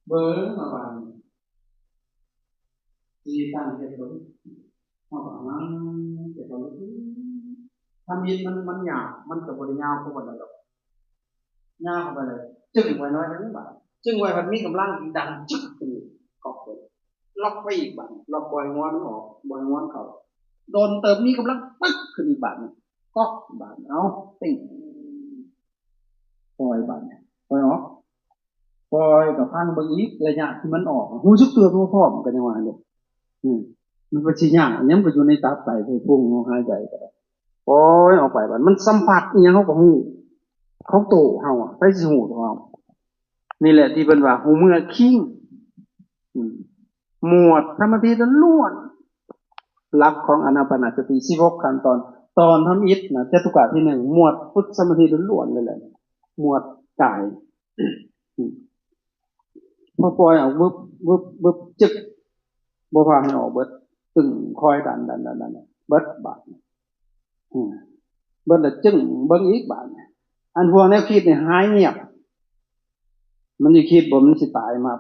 เบอร์มาบ้านที่ตั้งเก็บรถมาบ้านนั้นเก็บรถทำยินมันหยาบมันกับบริยาวพวกมันดอกยาวเข้าไปเลยจึงไว้น้อยนึงบ้านจึงไว้พันมีกำลังดังจึ๊กขึ้นกอบเลยล็อกไปอีกบ้านล็อกบอยง้อนออกบอยง้อนเขาโดนเติมมีกำลังปึ๊กขึ้นอีกบ้านก็บ้านเอาติ่งปล่อยบ้านปล่อยออกปล่อยกับพังเบิ่งอีกระยะที่มันออกหูซึกตัวพร้อมกันยังไงเลย มันก็สิยากอันนี้มันก็อยู่ในตับไตไปพุ่งหายใจก็ได้โอ้ยออกไปบัดมันสัมผัสอีหยังเขาก็ฮู้เขาโตเฮาอ่ะไปสิฮู้ตัวเฮานี่แหละที่เพิ่นว่าหูเมื่อคิงหมวดสมาธิล้วนหลักของอานาปานสติ16ขั้นตอนทำอิฐนะจตุกะที่1หมวดพุทธสมาธิล้วนเลยแหละหมวดกายพอปล่อยเอาวึบวึบวึบจึกบ่พาให้ออกเบิดตึงคอยดันเบิดบาดเบิดละจึงเบิ่งอีกบาดอันพวกแนวคิดนี่หายเงียบมันสิคิดบ่มันสิตายมา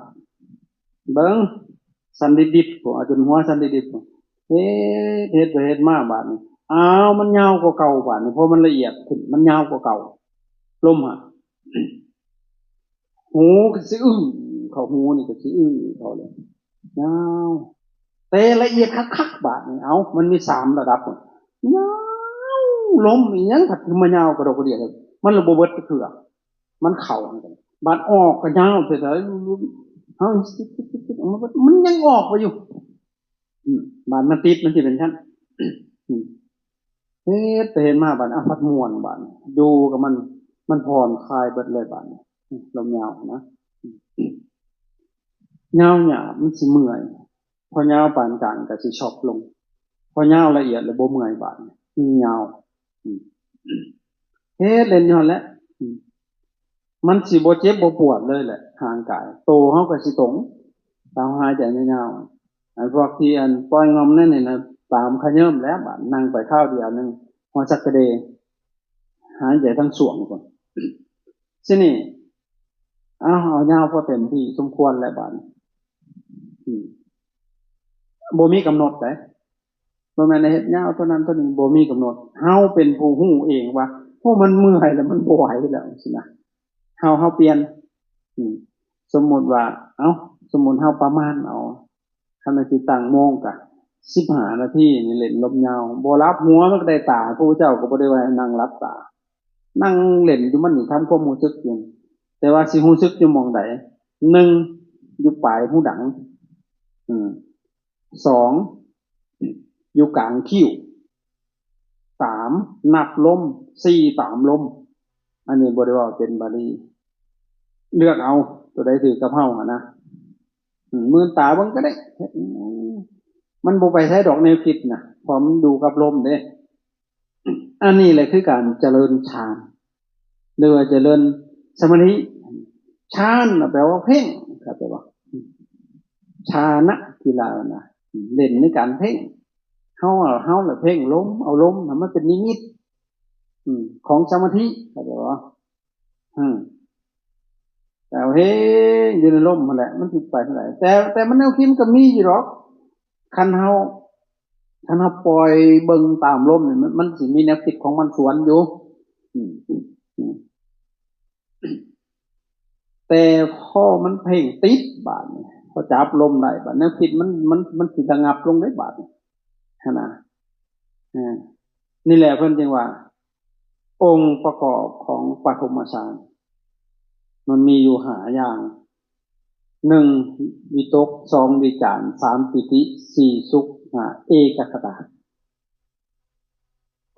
เบิ่งสันดิบๆบ่จนหัวสันดิบๆเฮ็ดไปเฮ็ดมาบาดนี้อ้าวมันยาวกว่าเก่าบาดนี้เพราะมันละเอียดขึ้นมันยาวกว่าเก่าลมอ่ะหูก็สิเข้าหูนี่ก็สิเข้าเลยยาวแต่ละเอียดคักๆบาดนี้เอามันมี3ระดับยาวลมอีหยังถ้าคือมันยาวกระดกกระเดียดมันระบบเบิดก็คือมันเข้ากันบาดออกก็ยาวแต่เฮามันยังออกไปอยู่บาดมันติดมันสิเป็นชั้นเฮ็ดไปเห็นมาบาดพัดม่วนบาดดูกับมันผ่อนคลายเบิดเลยบาดลมยาวนะยาวหยาบมันสิเมื่อยพอยาวปานกลางก็สิช็อกลงพอยาวละเอียดแล้วบ่เมื่อยบาดยาวเฮ็ดเล่นอยู่หั่นแหละมันสิบ่เจ็บบ่ปวดเลยแหละทางกายโตเฮาก็สิตรงตามหายใจยาวๆไอ้พวกที่อันปล่อยงอมนั่นนี่นะตามขยิมแล้วบาดนั่งไปข้าวเดียวนึงพอจักกระเดหายใจทั้งสวงก่อนซินี่เอายาวพอเต็มที่สมควรแล้วบาดบ่มีกำหนดได้บ่แม่นเฮ็ดยาวเท่านั้นเท่านี้บ่มีกำหนดเฮาเป็นผู้ฮู้เองว่าพวกมันเมื่อยแล้วมันบ่ไหวแล้วสินะเฮาเปลี่ยนสมมุติว่าสมมุติเฮาประมาณเอาคันสิตั้งโมงก็15นาทีนี่เล่นลมยาวบ่รับหัวมันก็ได้ตาพระพุทธเจ้าก็บ่ได้ว่านั่งรับตานั่งเล่นอยู่มันนี่ทำความรู้สึกอยู่แต่ว่าสิรู้สึกอยู่หม้องใด1อยู่ปลายหูดัง2อยู่กลางคิ้ว3นับลม4ตามลมอันนี้บ่ได้ว่าเป็นบาลีเลือกเอาตัวใดถือกับเฮานะมือตาเบิ่งก็ได้มันบ่ไปใช้ดอกแนวคิดน่ะพอมันดูกับลมเด้อันนี้แหละคือการเจริญฌานหรือว่าเจริญสมาธิฌานแปลว่าเพ่งครับแปลว่าฌานะกีฬานะเล่นในการเพ่งเฮาน่ะเพ่งลมเอาลมมันเป็นนิมิตของสมาธิครับแปลว่าแต่เฮ้ยอยู่ในลมนั่นแหละมันสิไปเท่าไหร่แต่มันแนวคิดมันก็มีอยู่หรอกคันเฮาปล่อยเบิ่งตามลมนี่มันสิมีแนวคิดของมันสวนอยู่แต่พอมันเพ่งติดบาดนี่พอจับลมได้บาดแนวคิดมันสิระงับลงได้บาดหั่นน่ะนี่แหละเพิ่นจึงว่าองค์ประกอบของปฐมฌานมันมีอยู่5อย่าง1วิตก2วิจาร3ปิติ4สุข5เอกคตา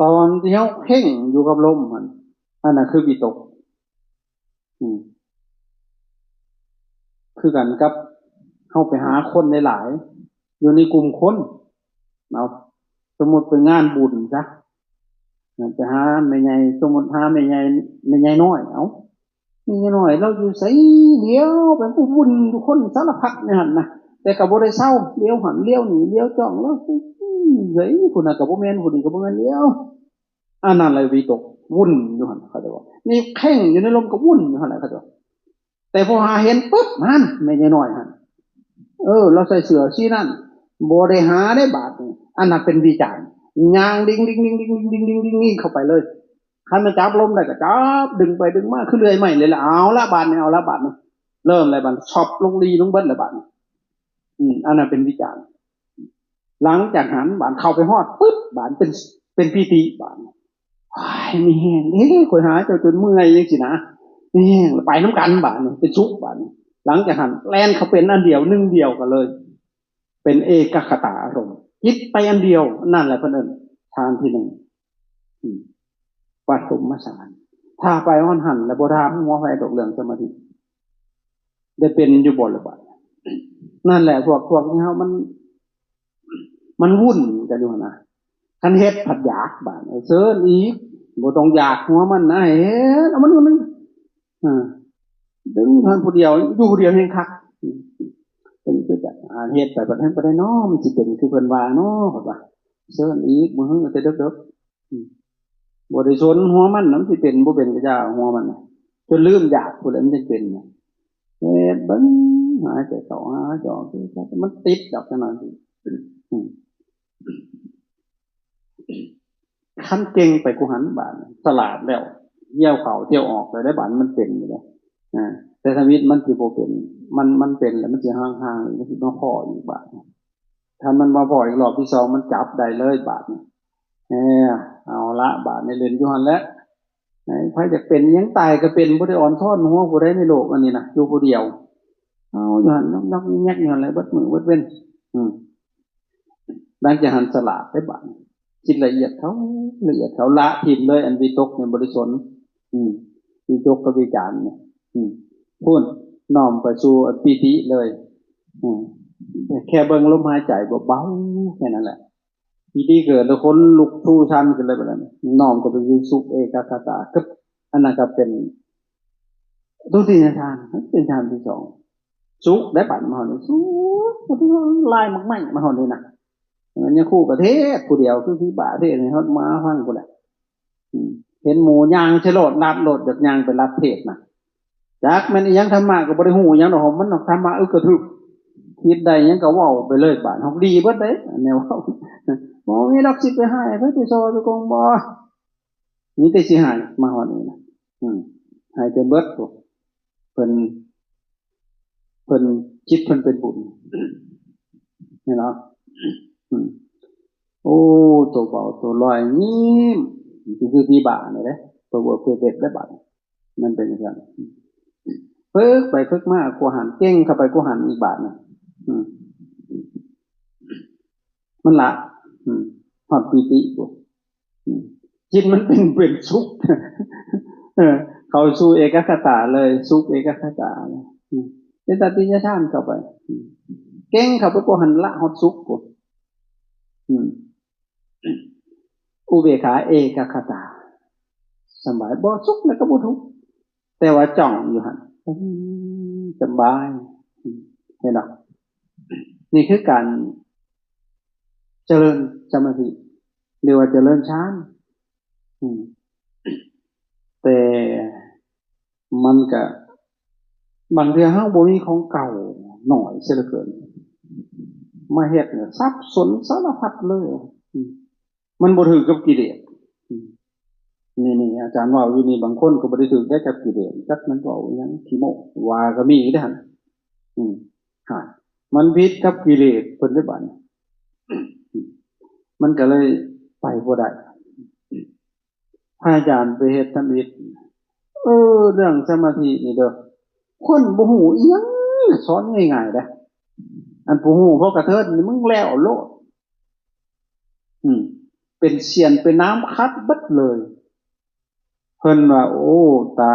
ตอนที่เฮาเพ่งอยู่กับลมมันอันนั้นคือวิตกคือกันกับเฮาไปหาคนหลายๆอยู่ในกลุ่มคนเอาสมมุติเป็นงานบุญซะไปหาแม่ใหญ่สมมุติหาแม่ใหญ่น้อยแม่ใหญ่น้อยเราอยู่ไสเดียวเป็นผู้บุญทุกคนสารพัดเนี่ยหั่นนะแต่ก็บ่ได้เศร้าเลี้ยวหันเลี้ยวหนีเลี้ยวจ้องแล้วเฮ้ยผู้นั้นก็บ่แม่นผู้นี้ก็บ่แม่นเลี้ยวอันนั้นเลยวิตกวุ่นอยู่หั่นเขาจะว่านี่เพ่งอยู่ในลมก็วุ่นอยู่หั่นแหละเขาจะ แต่พอหาเห็นปุ๊บมันไม่ใช่น้อยฮะเราใส่เสื้อสีนั่นบ่ได้หาได้บาทอันนั้นเป็นวิจารณ์ยางดิ้งดิ้งดิ้งดิ้งดิ้งดิ้งดิ้งดิ้งเข้าไปเลยคันมันจับลมได้ก็จับดึงไปดึงมาคือเรื่อยไม่เลยละเอาละบาทนี่เอาละบาทนี่เริ่มอะไรบาทช็อปลงดีลงเบิ้ลละบาทอันนั้นเป็นวิจารณ์หลังจากหันบาทเข้าไปฮอดปุ๊บบาทเป็นปีติบาทมีแห้งคอยหาเจ้าจนเมื่อยยังสินะมีแห้งไปน้ำกันบาทนี่เป็นชุกบาทหลังจากหันแลนเขาเป็นอันเดียวหนึ่งเดียวกันเลยเป็นเอกคตาอารมณ์คิดไปอันเดียวนั่นแหละเพื่อนทางที่หนึ่งวัดสมสารถ้าไปวันหันและโบราณหัวไฟตกเหลืองสมาธิได้เป็นอยู่บนหรือเปล่านั่นแหละพวกนี้เขามันวุ่นกันอยู่นะคันเฮ็ดผัดอยากบ้านเซิร์นอีกบ่ต้องอยากหัวมันนะเฮ็ดเอามันดึงทานผู้เดียวอยู่ผู้เดียวเฮงคักเป็นคือจะเฮ็ดไปบัดนั้นบ่ได้น้อมันสิเป็นคือเพิ่นว่าน้อว่าเซิร์นอีกมื้อแต่เด็กๆบ่ได้สนหัวมันมันสิเป็นบ่เป็นก็จะหัวมันจนลืมอยากผู้ใดมันจะเป็นเฮ็ดเบิ่งหาใจต่อหาจอคือมันติดดอกจังนั้นขั้นเก่งไปกูหันบานสลาดแล้วเยี่ยวเข่าเที่ยวออกเลยได้บานมันเป็นอยู่เลยแต่ทวิตมันคือโบเป็นมันเป็นแล้วมันจะห่างๆมันคือมาพ่ออีกบาทถ้ามันมาพ่ออีกรอบที่สองมันจับได้เลยบาทเอาละบาทในเรียนยุหันแล้วใครจะเป็นยังตายก็เป็นผู้ได้อ่อนทอดหัวผู้ได้ในโลกอันนี้นะอยู่ผู้เดียวเอายุหันนอกแยกยุหันอะไรบัดมือบัดเว้นดังจะหันสลาดได้บาทคิดละเอียดเขาละทิมเลยอันวิตกในบริสุทธิ์วิตกกับวิจารณ์เนี่ยพูดน้อมไปสู่ปีติเลยแค่เบิ่งลมหายใจเบาๆแค่นั้นแหละปีติเกิดแล้วคนลุกทู่ชันกันเลยแบบนั้นน้อมก็ไปสู่สุขเอกคตาก็อันนั้นก็เป็นทุติยฌานเป็นฌานที่สองสุขได้ปั่นมาหอนี่สุขลายมากๆมาหอนี่นะมันยังคู่ประเทศผู้เดียวคือที่บ้าเทศในฮอดมาฟังกูแหละเห็นหมูยางเฉลดลัดโหลดจากยางไปลัดเทศนะจากมันยังธรรมะก็บริหูยังดอกมันธรรมะกระทึกคิดใดยังก็ว่าไปเลยบ้านเขาดีเบิดเด้แนวเขาบ่มีดอกสิไปให้เพิ่นสิโซจะกงบ่นี่แต่สิหายมาฮอดนี่นะหายจนเบิดเพิ่นคิดเพิ่นเป็นบุญนี่เนาะโอ้ตัวเบาตัวลอยนี่คือปีบาเนี่ยเลยตัวเบาเด็ดได้บาทมันเป็นอย่างนั้นฝึกไปฝึกมากกูหันเก่งเข้าไปกูหันอีกบาทนะมันละหอดปีติกูจิตมันเป็นสุขเขาสู่เอกคตาเลยสุขเอกคตาเลยเป็นตัดติยฌานเข้าไปเก่งเข้าไปกูหันละหอดสุขกูอุเบกขาเอกคตาสบายบ่สุขแล้วก็บ่ทุกข์แต่ว่าจ้องอยู่หั่นสบายเห็นบ่นี่คือการเจริญสมาธิเรียกว่าเจริญฌานแต่มันก็บางทีเฮาบ่มีของเก่าหน่อยเสียเหลือเกินมาเฮ็ดเนี่ยสับสนสารพัดเลยมันบ่ถือกับกิเลสนี่อาจารย์ว่าอยู่นี่บางคนก็บ่ได้ถือได้กับกิเลสจักมันเว้าหยังขี้โมว่าก็มีเด้อหั่นมันผิดกับกิเลสเพิ่นได้บัดมันก็เลยไปบ่ได้อาจารย์ไปเฮ็ดทำอิฐเรื่องสมาธินี่เด้อคนบ่ฮู้อีหยังสอนง่ายๆเด้ออันผู้ฮู้เพราะกระเทิดนี่มึงแล้วโลดเป็นเสียนเป็นน้ำคัดเบิดเลยเพิ่นว่าโอ้ตา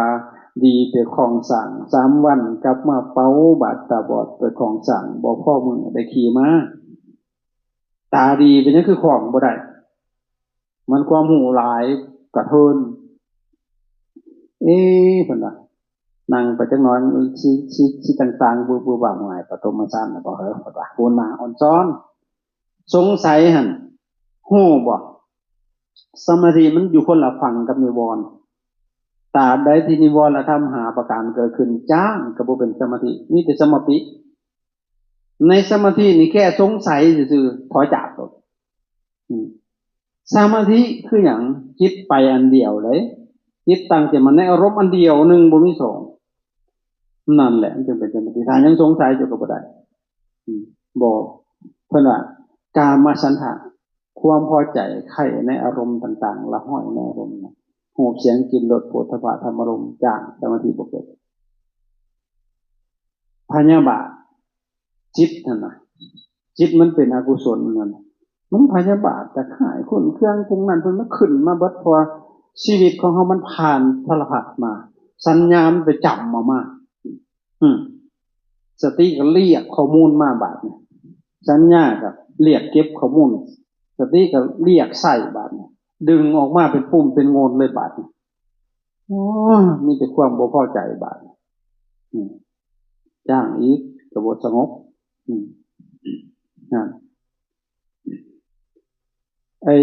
ดีไปของสั่ง3วันกลับมาเป้าบาดตาบอดไปของสั่งบ่พ่อมึงได้ขี่มาตาดีเป็นจังคือของบ่ได้มันความหูหลายกระเทินเพิ่นว่านั่งไปจักหน่อยสิต่างๆบ่บางหลายปฐมฌานน่ะบ่เฮ้อเพิ่นว่าโหนาอ่อนซ้อนสงสัยหั่นฮู้บ่สมาธิมันอยู่คนละฝั่งกับนิวรณ์ ตราบใดที่นิวรณธรรม5ประการเกิดขึ้นจ้างก็บ่เป็นสมาธิมีแต่สมาธิในสมาธินี่แค่สงสัยซื่อๆถอยจากตัวสมาธิคือหยังจิตไปอันเดียวเลยจิตตั้งใจมันในอารมณ์อันเดียวหนึ่งบ่มีสองนั่นแหละจึงเป็นสมาธิถ้ายังสงสัยจะก็บ่ได้บอกเพิ่นว่ากามฉันทะความพอใจใคร่ในอารมณ์ต่างๆละห้อยในอารมณ์รูปเสียงกลิ่นรสโผฏฐัพพะธรรมารมณ์จ้างสมาธิบ่เกิดพยาบาทจิตนั่นน่ะจิตมันเป็นอกุศลนั่นมันพยาบาทจะขายคนเครื่องปรุงนั้นเพิ่นมาขึ้นมาเบิดพอชีวิตของเฮามันผ่านสารพัดมาสัญญามันไปจำมาสติก็เรียกข้อมูลมาบาดเนี่ยสัญญาก็เรียกเก็บข้อมูลสติก็เรียกใส่บาดเนี่ยดึงออกมาเป็นปุ่มเป็นโงนเลยบาดเนี่ยมีแต่ความบ่พอใจบาดจ้างอีกก็บ่สงบไอ้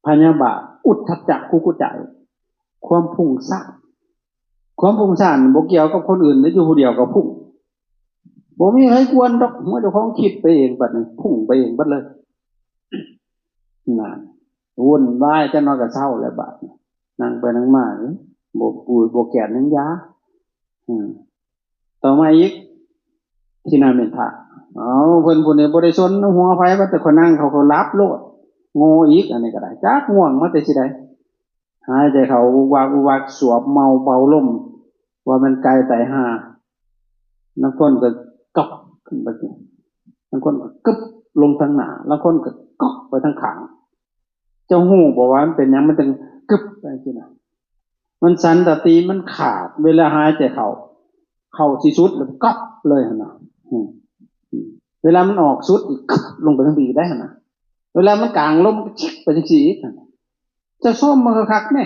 พยาบาทอุทธัจจะกุกุจจะความพุ่งซ่านความพุ่งซ่านบ่เกี่ยวกับคนอื่นได้อยู่ผู้เดียวก็พุ่งบ่มีใครกวนดอกเมื่อเจ้าของคิดไปเองบัดนี้พุ่งไปเองบัดเลยนั่นวุ่นวายจังน้อยก็เศร้าแล้วบาดนั่งไปนั่งมาบ่ปูบ่แก่นยังยาต่อมาอีกที่นาเมนทะเพิ่นผู้นี้บ่ได้สนหัวไผว่าแต่คนนั่งเขารับโลดโง่อีกอันนี้ก็ได้จักง่วงมาแต่สิใดหายใจเขาวากสวบเมาเบาลมว่ามันไกลไตห่านักคนก็ก๊อกขึ้นไปนักคนก็กึบลงทางหน้าแล้วคนก็ก๊อกไปทางข้างเจ้าหูบอกว่ามันเป็นหยังมันจึงกึบไปจังได๋มันสันตติมันขาดเวลาหายใจเข้าสิสุดแล้วก๊อกเลยหั่นน่ะเวลามันออกสุดอีกลงไปทางบีได้หั่นน่ะเวลามันกลางลมก็ชิกไปจังซี่อีกจะซ่อมมันคักแน่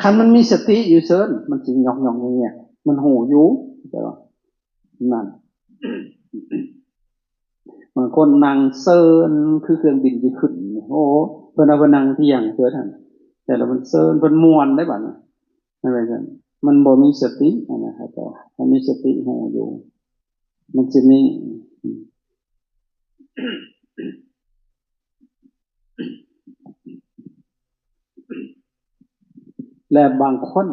คันมันมีสติอยู่เซินมันสิยองๆเนี่ยมันหูอยู่แต่ว่านั่นบางคนนั่งเซินคือเครื่องบินสิขึ้นโอ้เพิ่นเอาไปนั่งเที่ยงเทื่อท่านแต่ละมันเซินเพิ่นม่วนได้บัดนั้นนั่นว่าซั่นมันบ่มีสตินะครับแต่มันมีสติหูอยู่มันสิมีและบางคน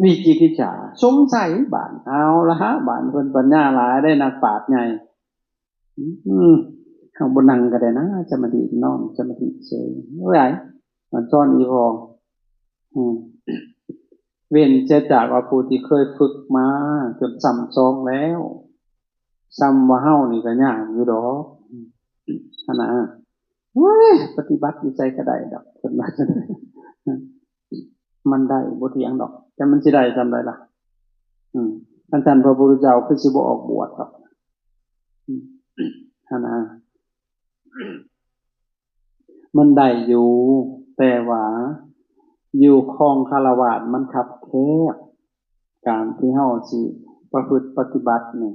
วิจิกิจฉาสงสัยบานเอาละฮะบานเพิ่นปัญญาหลายได้นักปราชญ์ใหญ่ข้างบนนั่งก็ได้นะสมาธินอนสมาธิเฉยบ่ได้มันซ่อนอีพอเว้นจะจากว่าผู้ที่เคยฝึกมาจนซ้ำซองแล้วซ้ำว่าเฮานี่ก็ยากอยู่ดอกหั่นน่ะโอ้ยปฏิบัติอยู่ใจก็ได้ดอกเพิ่นว่ามันได้บ่เถียงดอกแต่มันสิได้ซำใดล่ะท่านพระพุทธเจ้าคือสิบ่ออกบวชดอกหั่นน่ะมันได้อยู่แต่ว่าอยู่ครองคฤหัสถ์มันคับแคบการที่เฮาสิประพฤติปฏิบัตินี่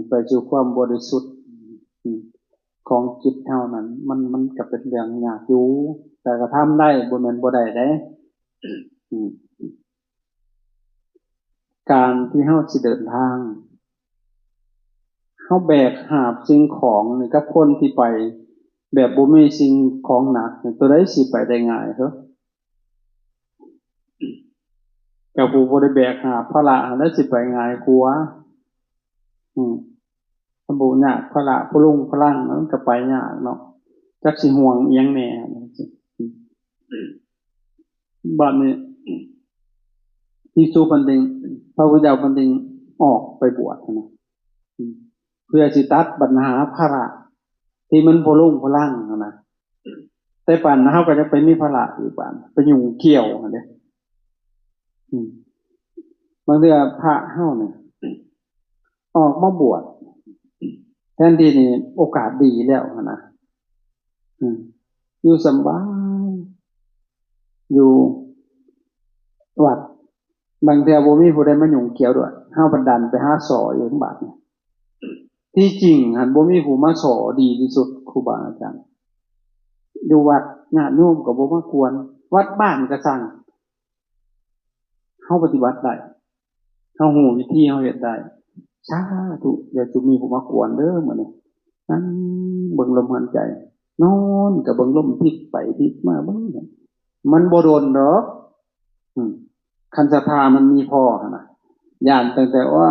ไปสู่ความบริสุทธิ์ของจิตเฮานั้นมันก็เป็นเรื่องยากอยู่แต่ก็ทำได้บ่แม่นบ่ได้เด้การที่เฮาสิเดินทางเฮาแบกหาบสิ่งของนี่กับคนที่ไปแบบบ่มีสิ่งของหนักตัวใดสิไปได้ง่ายเด้อกับผู้บ่ได้แบกหาบภาระแล้วสิไปง่ายกว่าถ้าบ่ยากภาระผู้ลุงพลังมันก็ไปยากเนาะจักสิห่วงอีหยังแหน่บัดนี้ที่สู่พันดิงพระพุทธเจ้าพันดิงออกไปบวชนะเพื่อสิตัดปัญหาภาระที่มันบ่ลุงพลังนะแต่ปานเฮาก็จะไปมีภาระอยู่ปานไปยุ่งเกี่ยวนั่นเด้บางเทื่อพระเฮาเนี่ยออกมาบวชแทนที่นี่โอกาสดีแล้วนะอยู่สบายอยู่วัดบางเทื่อบ่มีผู้ใดมายุ่งเกี่ยวด้วยเฮาบันดาลไปหาสออยู่บาดนี่ที่จริงหั่นบ่มีผู้มาสอดีที่สุดครูบาอาจารย์ อยู่วัดญาติโยมก็บ่มากวนวัดบ้านก็สั่งเฮาปฏิบัติได้เฮาฮู้วิธีเฮาเฮ็ดได้สาธุอย่าจุมีผู้มากวนเด้อมื้อนี้นั่งเบิ่งลมหายใจนอนก็เบิ่งลมพลิกไปพลิกมาเบิ่งมันบ่โดนดอกคันศรัทธามันมีพอหั่นน่ะย่านตั้งแต่ว่า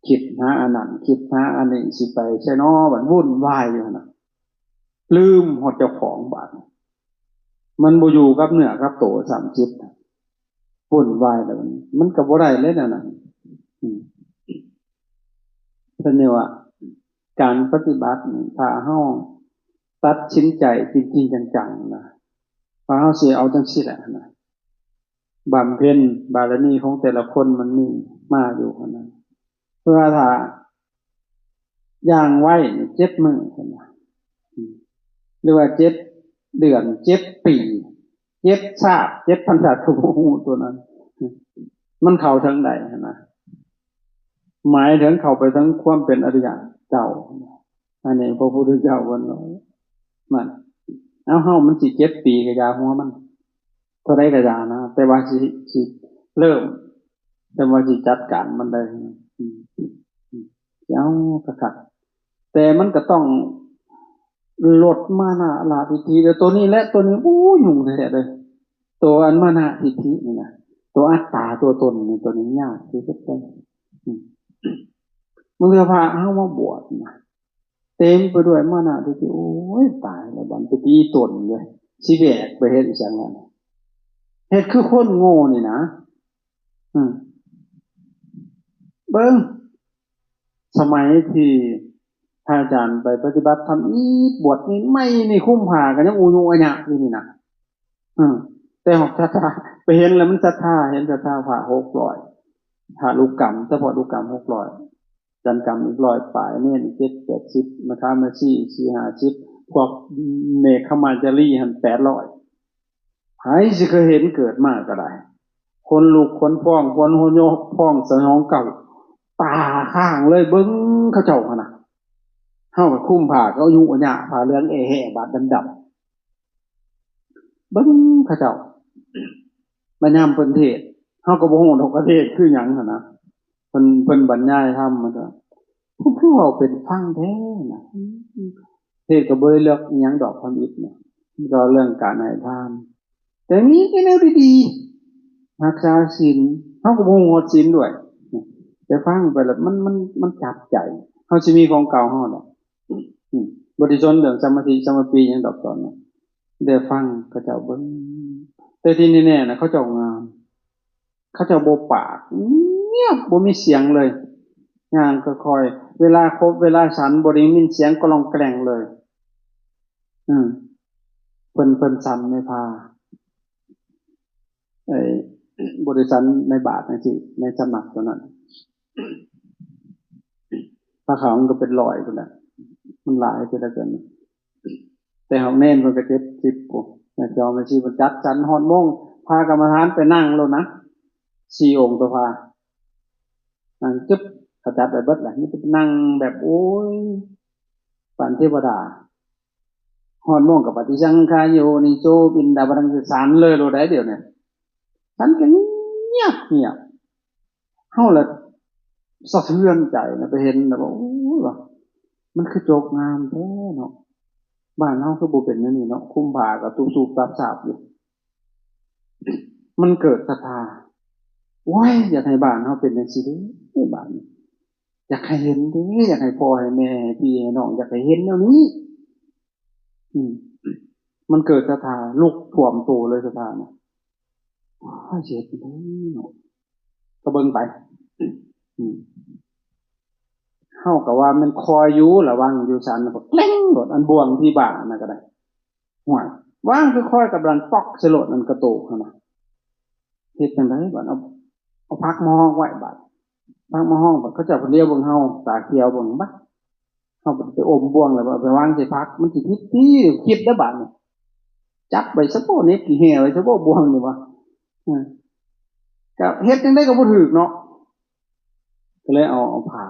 คิดหาอันนั้นคิดหาอันนี้สิไปใช่น้อบัดวุ่นวายอยู่หั่นน่ะลืมฮอดเจ้าของบาดมันบ่อยู่กับเนื้อกับโตสามจิตวุ่นวายแล้วมันก็บ่ได้เลยนั่นน่ะเพิ่นนี่ว่าการปฏิบัติถ้าเฮาตัดสินใจจริงๆจังๆนะว่าเฮาสิเอาจังซี่แหละนะบำเพ็ญบารมีของแต่ละคนมันมีมาอยู่คั่นน่ะเพื่อถ้าย่างไว้7มื้อคั่นน่ะหรือว่า7เดือน7ปี7ชาติ7พรรษาทุกฮู้ตัวนั้นมันเข้าทางใดหั่นน่ะหมายถึงเข้าไปทั้งความเป็นอริยเจ้าอันนี้พระพุทธเจ้าว่ามันเอาเฮามันสิ7ปีก็ยาหัวมันเท่าใดก็ยานะแต่ว่าสิเริ่มแต่ว่าสิจัดการมันได้เอาคักๆแต่มันก็ต้องลดมานะลาทิฏฐิแต่ตัวนี้และตัวนี้โอ้ยุ่งแท้เลยตัวอันมานะทิฏฐินี่นะตัวอัตตาตัวตนนี่ตัวนี้ยากที่สุดเลยมันจะพาเฮามาบวชนะเต็มไปด้วยมานะทิฏฐิโอ้ยตายแล้วบัดไปตีตนเลยสิแบกไปเฮ็ดอีจังนั้นเฮ็ดคือคนโง่นี่นะเบิ่งสมัยที่ท่านอาจารย์ไปปฏิบัติธรรมบวชนี่ไม่นี่คุ้มผ้ากันยังอูยุอัญญะอยู่นี่นะแต่หอกศรัทธาไปเห็นแล้วมันศรัทธาเห็นศรัทธาผ้า600ผ้าลูกกำเฉพาะลูกกำ600จันกำอีก100ปลายเน้น780นะคะมา4 50พวกเมฆขมาจารีหั่น800ไผสิเคยเห็นเกิดมาก็ได้คนลูกคนพ้องคนโหโยพ้องสนองเก่าตาข้างเลยเบิ่งเขาเจ้าหั่นน่ะเฮาก็คุ้มผ้าก็ยุอัญญะผ้าเหลืองแห่บาดดำๆเบิ่งเขาเจ้าบรรยามเพิ่นเทศเฮาก็บ่ฮู้ดอกประเทศคือหยังหั่นนะเพิ่นบรรยายธรรมมันก็ผู้เว้าเป็นฟังแท้น่ะเทศก็บ่ได้เลือกอิหยังดอกความอิดน่ะก็เรื่องการให้ทานแต่มีแต่แนวดีๆรักษาศีลเฮาก็บ่ฮู้ฮอดศีลด้วยแต่ฟังไปแล้วมันจับใจเฮาสิมีของเก่าเฮาดอกบ่ได้สนเรื่องสมาธิสมาปีหยังดอกตอนนั้นได้ฟังเขาเจ้าเบิ่งแต่ที่แน่ๆนะเขาเจ้างามเขาเจ้าบ่ปากเงียบบ่มีเสียงเลยงานก็คอยเวลาครบเวลาฉันบ่ได้ยินเสียงกลองแกล้งเลยเพิ่นสั่นไม่พาบริษัทในบาทจังซี่ในสมัครตัวนั้นพระขาวมันก็เป็น100พุ่นน่ะมันหลายคือเหลือเกินแต่เฮาเน้นเพิ่นก็70พุ่นแต่จอมสิบ่จัดสรรฮอดโมงพากรรมฐานไปนั่งโลดนะ4องค์ตัวพานั่งจึ๊บเขาจัดไปเบิดล่ะนี่ไปนั่งแบบโอ้ยปานเทวดาฮอดโมงก็ปฏิสังขายโยนิโจบินดาบรังสารเลยโลดได้เดี๋ยวนี้ฉันก็เงียบเฮาล่ะสะเทือนใจนะไปเห็นแล้วว่าโอ้ยว่ามันคือโจกงามแท้เนาะบ้านเฮาคือบ่เป็นจังนี้เนาะคุ้มผ้าก็ตุสูบตับสาบอยู่มันเกิดศรัทธาโอ้ยอยากให้บ้านเฮาเป็นจังซี่เด้บ้านอยากให้เห็นเด้อยากให้พ่อให้แม่ให้พี่ให้น้องอยากให้เห็นแนวนี้มันเกิดศรัทธาลุกท่วมโตเลยศรัทธาน่ะเจ็บเด้เนาะก็เบิ่งไปเฮาก็ว่ามันคอยอยู่ระวังอยู่ซั่นน่ะแกล้งโดดอันบ่วงที่บ้านน่ะก็ได้ห่วยวางคือค่อยกับดันปอกสลดนั่นกระโตกหั่นน่ะเฮ็ดจังได๋บัดเอาพักมองไว้บัดพักมาห้องบัดเขาเจ้าเพิ่นเรียกเบิ่งเฮาตาเขียวเบิ่งบัดเฮาไปอมบ่วงแล้วไปวางใส่พักมันสิผิดที่คิดเด้อบัดนี่จับไปซะบ่เน็บกี่แห่ไว้ซะบ่บ่วงนี่ว่าก็เฮ็ดจังได๋ก็บ่ถูกเนาะก็เลยเอาผ้า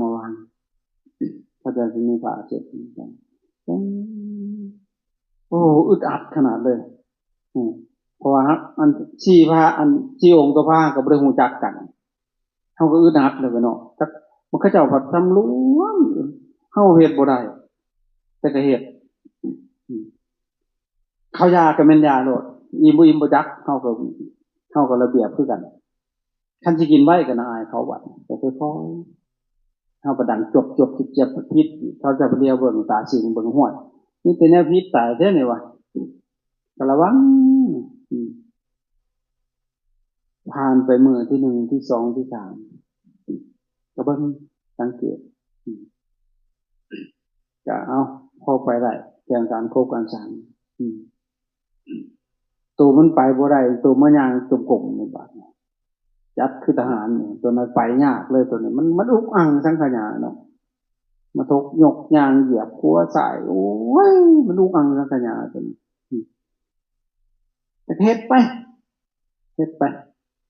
มาวางเขาจะมีผ้าเสร็จกัน โอ้อึดอัดขนาดเลยเพราะว่าอันชี้พระอันชี้องค์ตัวพระกับบ่ได้ฮู้จักกันเฮาก็อึดอัดเลยเนาะจักมันเขาเจ้าผัดทำล้วงเฮาเฮ็ดบ่ได้แต่ก็เฮ็ดเขายาก็แม่นยาโลดอิ่มบ่จักเฮาก็ระเบียบคือกันคันสิกินไว้ก็น่าอายเขาบัดก็ค่อยๆเฮาประดังจบเจ็บพิษเขาจะเรียกเบิ่งตาสิงเบิ่งห้วยนี่แต่แนวพิษตายแท้นี่วะก็ระวังผ่านไปมื้อที่1ที่2ที่3ก็เบิ่งสังเกตก็เอาพอไปได้แก่การโคกันสารตัวมันไปบ่ได้ตัวมันย่างจมกงนี่บาดจัดคือทหารนี่ตัวนั้นไปยากเลยตัวนี้มันอุกอังสังขยาเนาะมาทกยกยางเหยียบหัวใส่โอ้ยมันอุกอังสังขยาตัวนี้เฮ็ดไป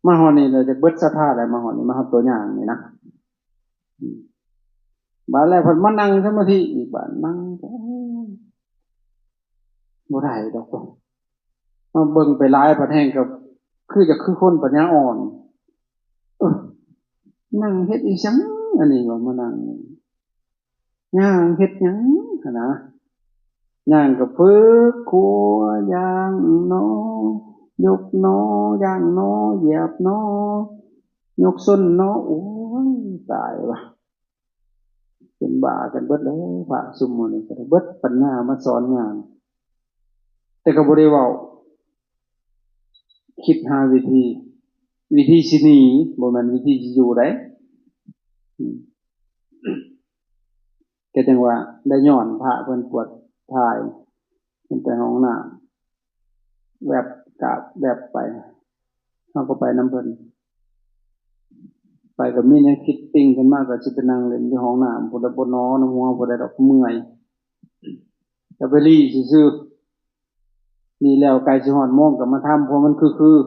มาฮอดนี่เลยจะเบิดศรัทธาได้มาฮอดนี่มาฮอดตัวอย่างนี่นะบาดแล้วเพิ่นมานั่งสมาธิอีกบาดนั่งบ่ได้ดอกมาเบิ่งไปหลายประแห่งกับคือคนปัญญาอ่อนนั่งเฮ็ดอีจังอันนี้ว่ามานั่งย่างเฮ็ดหยังนะย่างก็ฝึกขัวย่างเนาะยกเนาะย่างเนาะเหยียบเนาะยกส้นเนาะโอ้ยตายว่ะเป็นบ้ากันเบิดเลยพระซุมมื้อนี้ก็เบิดปัญญามาสอนงานแต่ก็บ่ได้เว้าคิดหาวิธีสิหนีบ่แม่นวิธีสิอยู่ได้ก็จังว่าได้ย้อนพระเพิ่นปวดถ่ายเพิ่นไปห้องน้ำแวบกราบแวบไปเฮาก็ไปนำเพิ่นไปก็มีแนวคิดติ้งขึ้นมาก็สิไปนั่งเล่นอยู่ห้องน้ำพุ่นละบ่นอนำหัวบ่ได้ดอกเมื่อยก็ไปรีซื่อๆนี่แล้วใกล้สิฮอดโมงก็มาทำเพราะมันคือ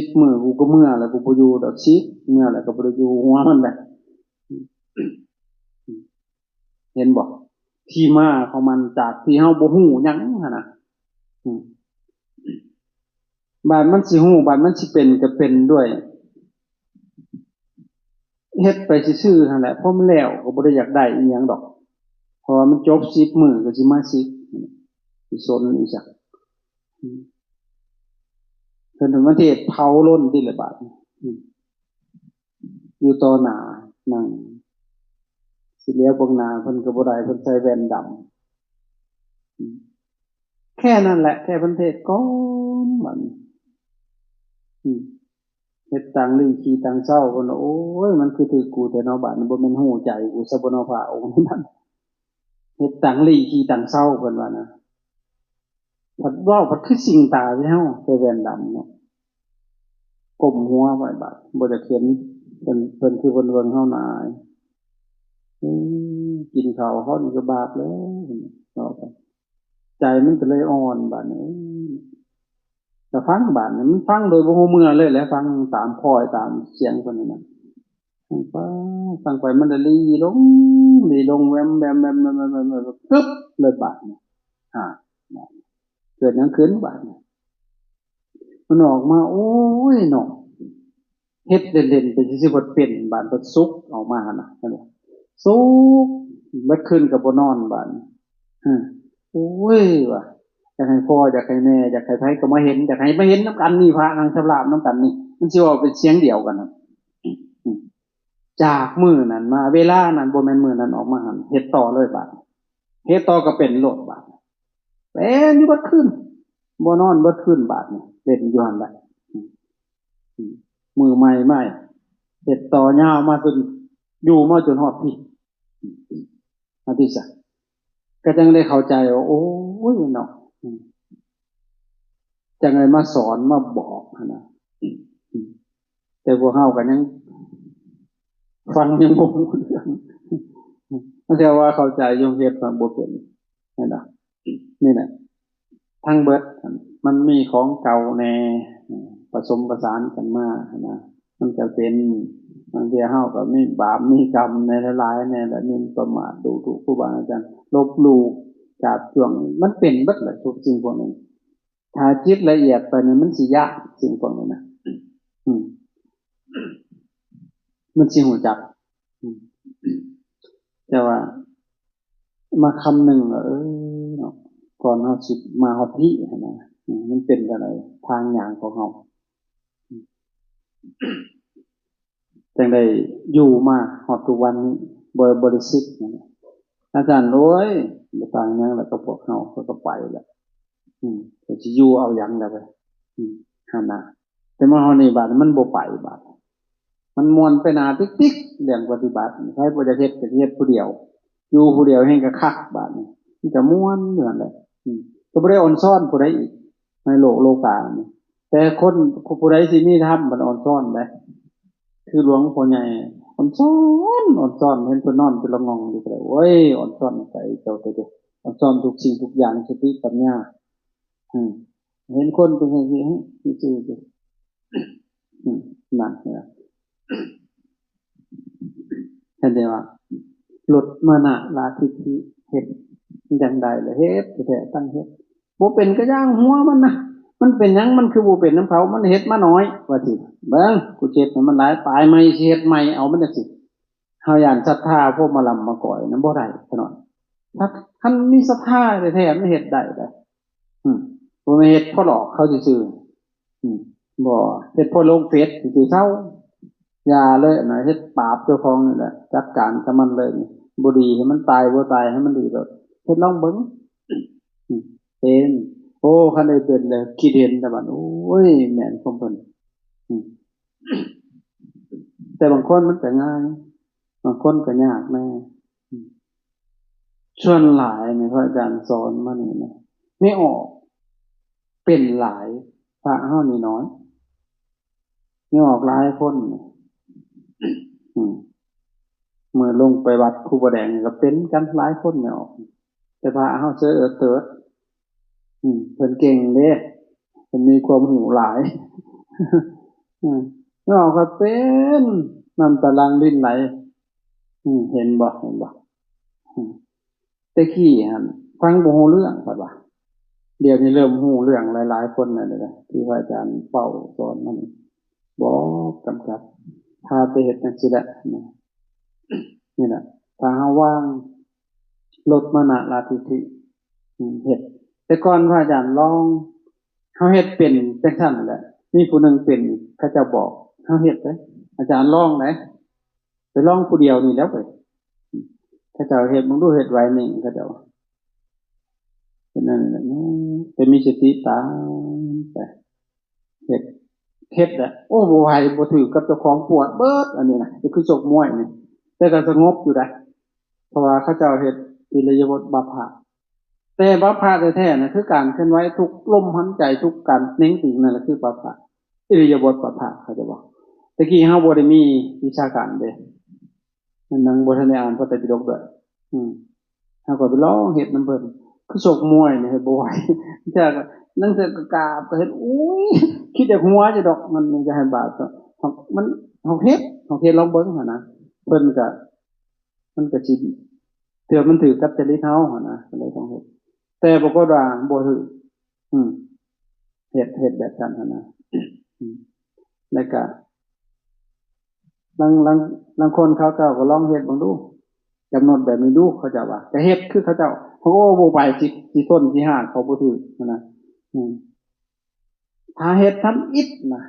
10มื้อกูก็เมื่อแล้วกูบ่อยู่ดอก10เมื่อแล้วก็บ่ได้อยู่หัวมันแหละเห็นบ่ที่มาของมันจากที่เฮาบ่ฮู้หยังหั่นน่ะบาดมันสิฮู้บาดมันสิเป็นก็เป็นด้วยเฮ็ดไปซื่อๆหั่นแหละเพราะมันแล้วก็บ่ได้อยากได้อีหยังดอกพอมันจบ10มื้อก็สิมา10สิสนอีจักเพิ่นมันเทศเผาล้นติละบาดอยู่ต่อหน้านั่งสิเลียวเบิ่งหน้าเพิ่นก็บ่ได้เพิ่นใส่แว่นดำแค่นั้นแหละแค่เพิ่นเทศก่อนมันเฮ็ดตังลืมขี้ตังเศร้าเพิ่นโอ้ยมันคือถือกูแต่เนาะบาดมันบ่แม่นฮู้ใจกูซะบ่เนาะพระองค์นั้นเฮ็ดตังลีขี้ตังเศร้าเพิ่นว่านะพัดเว้าพัดคือสิ่งตายไปเฮาใส่แว่นดำเนาะก้มหัวไว้บาดบ่ได้เขียนเพิ่นคือเพิ่นเบิ่งเฮาหน้ากินข้าวเฮานี่ก็บาปแล้วเนาะใจมันก็เลยอ่อนบาดนี้แต่ฟังบาดนี้มันฟังโดยบ่ฮู้เมื่อเลยแหละฟังตามคอยตามเสียงเพิ่นนั่นน่ะฟังไปมันก็ลีลงแวมแบมปึ๊บเลยบาดนี้เกิดหยังขึ้นบาดนี้มันออกมาโอ้ยเนาะเฮ็ดเล่นๆไปสิบ่เป็นบาดบ่สุกออกมาหั่นน่ะสุกบ่ขึ้นก็บ่นอนบาดโอ้ยว่ะอยากให้พ่ออยากให้แม่อยากให้ไผก็มาเห็นอยากให้มาเห็นนำกันนี่พระนางสำราบนำกันนี่มันสิว่าเป็นเสียงเดียวกันน่ะจากมื้อนั้นมาเวลานั้นบ่แม่นมื้อนั้นออกมาหั่นเฮ็ดต่อเลยบาดเฮ็ดต่อก็เป็นโลดบาดเป็นอยู่เบิดคืนบ่นอนเบิดคืนบาดนี่เล่นอยู่หั่นแหละมือใหม่เฮ็ดต่อยาวมาจนอยู่มาจนฮอดพี่อาทิตย์ซะก็จังได้เข้าใจว่าโอ้ยเนาะจังได๋มาสอนมาบอกนะแต่พวกเฮาก็ยังฟังยังบ่รู้เรื่องแต่ว่าเข้าใจยงเฮ็ดบ่เป็นนั่นน่ะนี่น่ะทั้งเบิดมันมีของเก่าแน่ผสมผสานกันมานะมันจะเป็นบางทีเฮาก็มีบาปมีกรรมในหลายๆแน่และมีประมาทดูถูกครูบาอาจารย์ลบหลู่ จาบจ่วงมันเป็นเบิดแหละทุกสิ่งพวกนี้ถ้าจิตละเอียดไปนี่มันสิยากสิ่งพวกนี้นะมันสิหูจักแต่ว่ามาคำหนึ่งเนาะก่อนเราสิมาฮอดที่นะมันเป็นอะไรทางอย่างของเราจังได้อยู่มาฮอดทุกวันนี้บริสุทธิ์นะอาจารย์โอ้ยบ่ต่างหยังแล้วก็พวกเราก็ไปแล้วก็สิอยู่เอาหยังแล้วไปหั่นน่ะแต่มาฮอดนี่บาดมันบ่ไปบาดมันม่วนไปหน้าติ๊กๆเรื่องปฏิบัติใครบ่จะเฮ็ดก็เฮ็ดผู้เดียวอยู่ผู้เดียวแห่งก็คักบาดนี้มันจะม่วนอยู่นั่นแหละก็บ่ได้อ่อนซ้อนผู้ใดอีกในโลกานี่แต่คนผู้ใดสิมีธรรมมันอ่อนซ้อนได้คือหลวงพ่อใหญ่อ่อนซ้อนเห็นเพิ่นนอนเป็นละงองอยู่ก็ได้โอ้ยอ่อนซ้อนไปเจ้าเด้ออ่อนซ้อนทุกสิ่งทุกอย่างสติปัญญาเห็นคนเป็นจังซี่ซื่อๆนั่นแหละเห็นได้ว่าลดมานะลาทิฏฐิเฮ็ดจังได๋ล่ะเฮ็ดแท้ตั้งเฮ็ดบ่เป็นก็ย่างหัวมันนะมันเป็นหยังมันคือบ่เป็นนำเขามันเฮ็ดมาน้อยว่าสิเบิ่งกูเจ็บให้มันหลายปลายใหม่สิเฮ็ดใหม่เอามันจังซี่เฮาย่านศรัทธาพวกมาลำมาก่อยนำบ่ได้ซะหน่อยถ้าคันมีศรัทธาแท้ๆมันเฮ็ดได้บ่แม่นเฮ็ดเพราะหลอกเขาซื่อๆบ่เฮ็ดเพราะลงเฟซซื่อๆเซาอย่าเลยนะเฮ็ดปราบเจ้าของนี่แหละจัดการกับมันเลยบ่ดีให้มันตายบ่ตายให้มันดีโลดเฮ็ดลองเบิ่งเป็นโอ้คันได้เป็นแล้วคิดเห็นแต่บัดโอ้ยแม่นของเพิ่นแต่บางคนมันก็ง่ายบางคนก็ยากแม่ส่วนหลายนี่พระอาจารย์สอนมานี่นะไม่ออกเป็นหลายพระเฮานี่น้อยไม่ออกหลายคนเมื่อลงไปวัดครูบ่แดงก็เป็นกันหลายคนไม่ออกแต่พระเฮาเสือเติดเพิ่นเก่งเด้เพิ่นมีความรู้หลายไม่ออกก็เป็นน้ำตาลังลิ้นไหลเห็นบ่แต่กี้หั่นฟังบ่ฮู้เรื่องบัดว่าเดี๋ยวนี้เริ่มฮู้เรื่องหลายๆคนแล้วเด้อที่พระอาจารย์เฝ้าสอนมันบอกกำกับพาไปเฮ็ดจังซี่แหละนี่แหละถ้าเฮาว่างลดมานะลาทิฏฐิเฮ็ดแต่ก่อนพระอาจารย์ลองเฮาเฮ็ดเป็นจังซั่นแหละมีผู้นึงเป็นเขาเจ้าบอกเฮาเฮ็ดเด้อาจารย์ลองได้ไปลองผู้เดียวนี่แล้วไปเขาเจ้าเฮ็ดมึงดูเฮ็ดไว้นี่เขาเจ้าเป็นนั่นแหละแต่มีสติตามไปเฮ็ดอ่ะโอ้บ่ไหวบ่ถือกับเจ้าของปวดเบิดอันนี้น่ะคือชกมวยนี่แต่ก็สงบอยู่ได้เพราะว่าเขาเจ้าเฮ็ดอิริยาบถบัพพะแต่บัพพะแท้ๆน่ะคือการเคลื่อนไหวทุกลมหายใจทุกการเน่งสิ่งนั่นแหละคือบัพพะอิริยาบถบัพพะเขาจะบอกตะกี้เฮาบ่ได้มีวิชาการเด้มันนั่งบ่ทันได้อ่านพระไตรปิฎกด้วยเฮาก็ไปลองเฮ็ดนำเพิ่นคือชกมวยนี่เฮ็ดบ่ไหวแต่ก็นั่งเทื่อกกาบก็เฮ็ดอุ้ยคิดแต่หัวจะดอกมันจะให้บาปมันเฮาเฮ็ดลองเบิ่งหั่นนะเพิ่นก็มันก็สิเทื่อมันถือกับจริตเฮาหั่นนะก็เลยต้องเฮ็ดแต่ปรากฏว่าบ่ถือเฮ็ดแบบนั้นหั่นนะแล้วก็บางคนเขาก็ลองเฮ็ดบ้างดูกำหนดแบบนี้ดูเขาจะว่าแต่เฮ็ดคือเขาเจ้าโอ้บ่ไปสิต้นสิหาเขาบ่ถือนะถ้าเฮ็ดทำอิฐนะ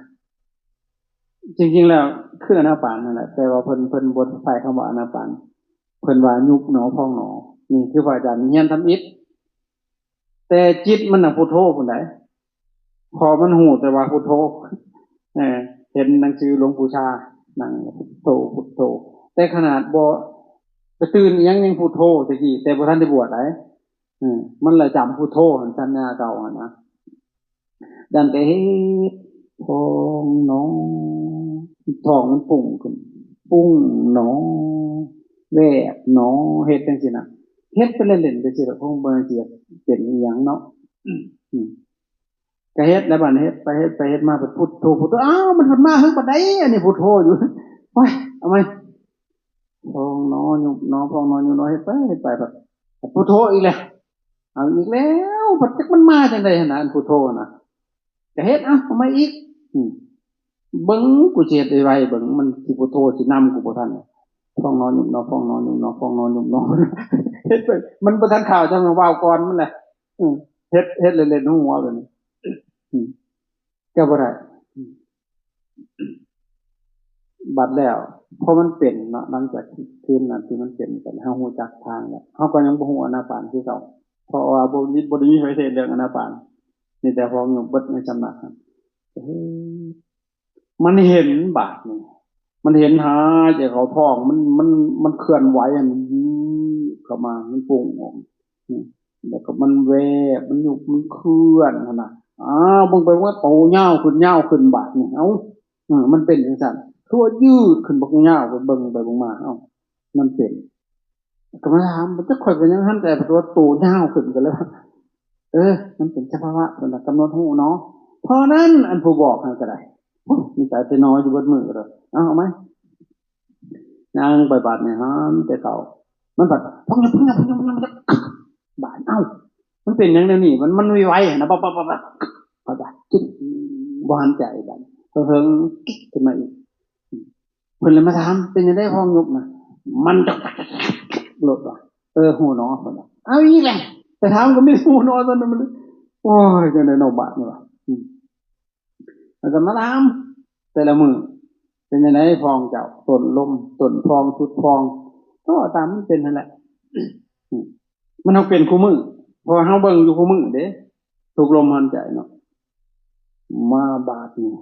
จริงๆแล้วคืออนาปานนั่นแหละแต่ว่าเพิ่นบ่ใช้คำว่าอนาปานเพิ่นว่ายุบหนอพองหนอนี่คือพระอาจารย์เรียนทำอิฐแต่จิตมันน่ะพุทโธพุ่นใดพอมันฮู้แต่ว่าพุทโธเห็นหนังสือหลวงปู่ชานั่งพุทโธแต่ขนาดบ่ไปตื่นยังพุทโธตะกี้แต่บ่ทันได้บวชได้มันเลยจำพุทโธหันสัญญาเก่าหั่นนะดันไปเฮ็ดพองหนอท้องมันปุ้งขึ้นปุ้งหนอแวบหนอเฮ็ดจังซี่น่ะเฮ็ดไปเล่นๆไปสิล่ะคงบ่สิเป็นอีหยังเนาะก็เฮ็ดแล้วบัดเฮ็ดไปเฮ็ดมาพุทโธอ้าวมันขึ้นมาเฮิงปานใดอันนี้พุทโธอยู่โอ้ยเอาไหมพองหนอยุบหนอพองหนอยุบหนอเฮ็ดไปบัดพุทโธอีกแล้ว เอาอีกแล้วบัดจักมันมาจังได๋หั่นน่ะอันพุทโธน่ะก็เฮ็ดเอามาอีกเบิ่งกูสิเฮ็ดไว้เบิ่งมันสิพุทโธสินำกูบ่ทันฟ้องนอนยุบนอนฟ้องนอนยุบนอนฟ้องนอนยุบนอนเฮ็ดไปมันบ่ทันข่าวจังว่าก่อนมันแหละเฮ็ดเล่นๆหัวแบบนี้ก็บ่ได้บัดแล้วพอมันเป็นเนาะหลังจากคืนนั้นที่มันเป็นกันเฮาฮู้จักทางแล้วเฮาก็ยังบ่ฮู้อนาปานคือเก่าเพราะว่าบ่ได้มีไผเทศเรื่องอนาปานนี่แต่พออยู่เบิดในสำนักมันเห็นบาดนี่มันเห็นหาจากเขาท้องมันเคลื่อนไหวอันเข้ามามันปุ่งออกแล้วก็มันแวบมันยุบมันเคลื่อนขนาดบางไปว่าโตเง่าขึ้นบาดนี่มันเป็นจังซั่นทั่วยืดขึ้นบักเง่าไปเบิ่งไปเบิ่งมามันเป็นก็มาถามมันจะค่อยเป็นจังซั่นแต่ตัวโตเง่าขึ้นกันแล้วมันเป็นสภาวะเป็นกำหนดหูเนาะเพราะนั้นอันผู้บอกให้ก็ได้มีแต่จะน้อยอยู่บนมือก็ได้เอาไหมนางไปบาดเนี่ยฮะแต่เก่ามันบาดพังบาดมันเป็นอย่างนี้มันไวๆนะปั๊บพอจะจิ้มบานใจบาดเพิ่งกิ๊กขึ้นมาอีกเพิ่นเลยมาถามเป็นยังได้พองยุบนะมันจะหลดว่ะหูน้อคนละเอาอีกแหละแต่ถามก็ไม่หูน้อยมันโอ้ยจะได้นบาดนี่ว่ะแล้วก็มาถามแต่ละมือเป็นยังไงพองเจ้าต้นลมต้นพองชุดพองก็ตามมันเป็นนั่นแหละมันเอาเป็นคู่มือพอเฮาเบิ่งอยู่คู่มือเด้ถูกลมหันใจเนาะมาบาดนี่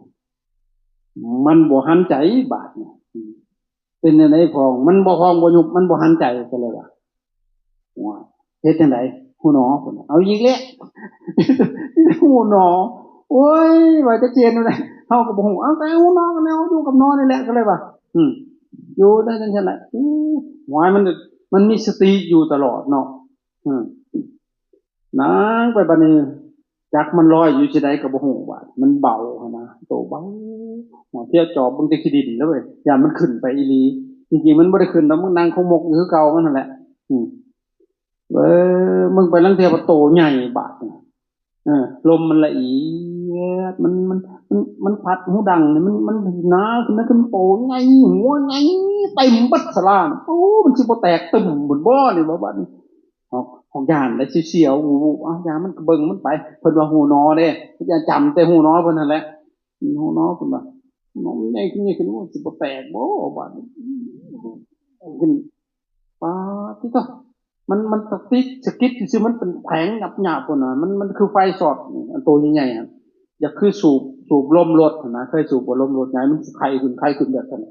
มันบ่หันใจบาดนี่เป็นยังไงพองมันบ่พองบ่ยุบมันบ่หันใจก็เลยว่าเฮ็ดจังได๋ฮู้หนอพุ่นเอาอีกแล้วฮู้หนอโอ้ยว่าจะเจียนนั่นแหละเฮาก็บ่ฮู้เอาแต่ฮู้หนอก็แนวอยู่กับนอนนี่แหละก็เลยว่าอยู่ได้จังซั่นแหละหวายมันมีสติอยู่ตลอดเนาะนางไปบัดนี้จักมันลอยอยู่ที่ใดก็บ่ฮู้ว่ามันเบานะโตเบาเที่ยวจอบเบิ่งแต่ขี้ดินแล้วเว้ยอย่ามันขึ้นไปอีหลีจริงๆมันบ่ได้ขึ้นดอกมันนั่งคงมกอยู่คือเก่ามันนั่นแหละมึงไปลังเที่ยวโตใหญ่บาดลมมันละเอียดมันพัดหูดังเนี่ยมันหนาขึ้นนะขึ้นโตใหญ่หัวใหญ่เต็มบัดสลามันสิบ่แตกตึมบนบ่นี่บ่บัดของยานได้เสียวๆยามันเบิ่งมันไปเพิ่นว่าหูนอเด้จะจำแต่หูนอเพิ่นนั่นแหละหูนอเพิ่นว่าน้องใหญ่ขึ้นนี่ขึ้นว่าสิบ่แตกบ่บาดขึ้นปาที่ต้องมันสกิดซื่อมันเป็นแผงหยาบๆพุ่นน่ะมันคือไฟสอดอันโตใหญ่ๆอ่ะอยากคือสูบลมรถนะเคยสูบบ่ลมรถใหญ่มันไข้ขึ้นแบบนั้น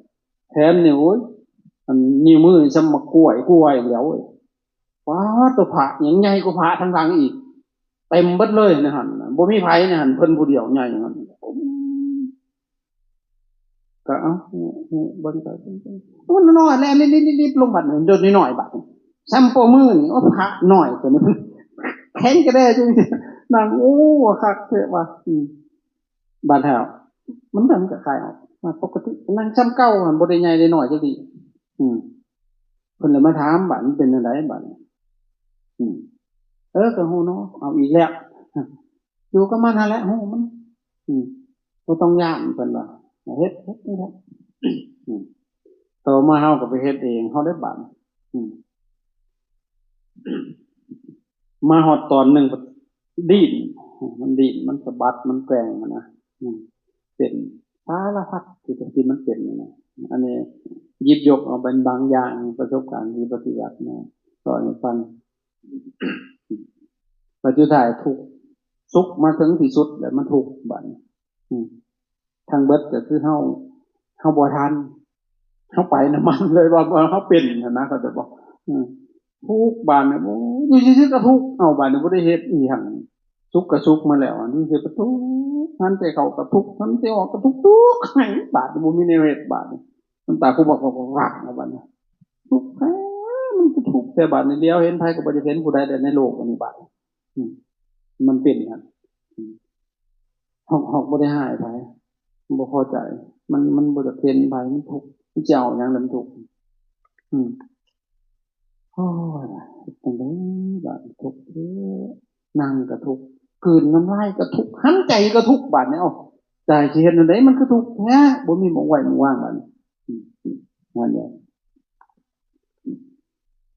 แถมนี่โอ้ยอันนิ้วมือซะมากล้วยแล้วว้าตัวผาอย่างใหญ่กว่าผาทางหลังอีกเต็มเบิดเลยนะหั่นบ่มีไผนะหั่นเพิ่นผู้เดียวใหญ่หั่นก็เบิ่งไปมันน้อยแล้วนิดๆลงบัดนึงโดนนิดหน่อยบัดซ้ำโปมือนี่ผาหน่อยตัวนี้แข็งก็ได้จังซี่นางโอ้คักเถอะว่าบาดแถวมันดังก็คล้ายออกมาปกตินางซ้ำเก่าหั่นบ่ได้ใหญ่ได้น้อยจังซี่เพิ่นเลยมาถามบัดมันเป็นจังไดบัดก็ฮู้เนาะเอาอีกแล้วอยู่กับมันนั่นแหละฮู้มันบ่ต้องย่านเพิ่นว่าเฮ็ดนี่แหละโตมาเฮาก็ไปเฮ็ดเองเฮาได้บาดมาฮอดตอนนึงดิ้นมันสะบัดมันแกว่งนะเป็นสารพัดที่มันเป็นนะอันนี้หยิบยกเอาเป็นบางอย่างประสบการณ์ที่ปฏิบัตินะสอนให้ฟังปัจจุบันทุกสุขมาถึงที่สุดแล้วมันทุกบัดทางเบิดก็คือเฮาบ่ทันเฮาไปน้ำมันเลยว่าเฮาเป็นนะเขาจะบอกทุกบานเนี่ยอยู่ซื่อๆก็ทุกเอาบานเนี่ยบ่ได้เฮ็ดอีหยังสุขก็สุขมาแล้วนี่สิประตูหันไปเข้าก็ทุกหันไปออกก็ทุกให้บาดบ่มีแนวเฮ็ดบาดมันตาผู้บอกรักนะบาดนี้ทุกแท้มันก็ทุกแต่บาดนี้เดียวเห็นไผก็บ่จะเห็นผู้ใดในโลกอันนี้บาดมันเป็นครับหอกบ่ได้หายไผบ่พอใจมันบ่จะเห็นไผมันทุกข์เจ้าหยังมันทุกข์ อ้ยตรงนี้แบบทุกข์นั่งก็ทุกข์คืนน้ำลายก็ทุกข์หันใจก็ทุกข์บาดเนี่ยเอาใจสิเห็นอันใดมันก็ทุกข์แท้บ่มีหม้องไว้หม้องว่างบาดนี้นั่นแหละ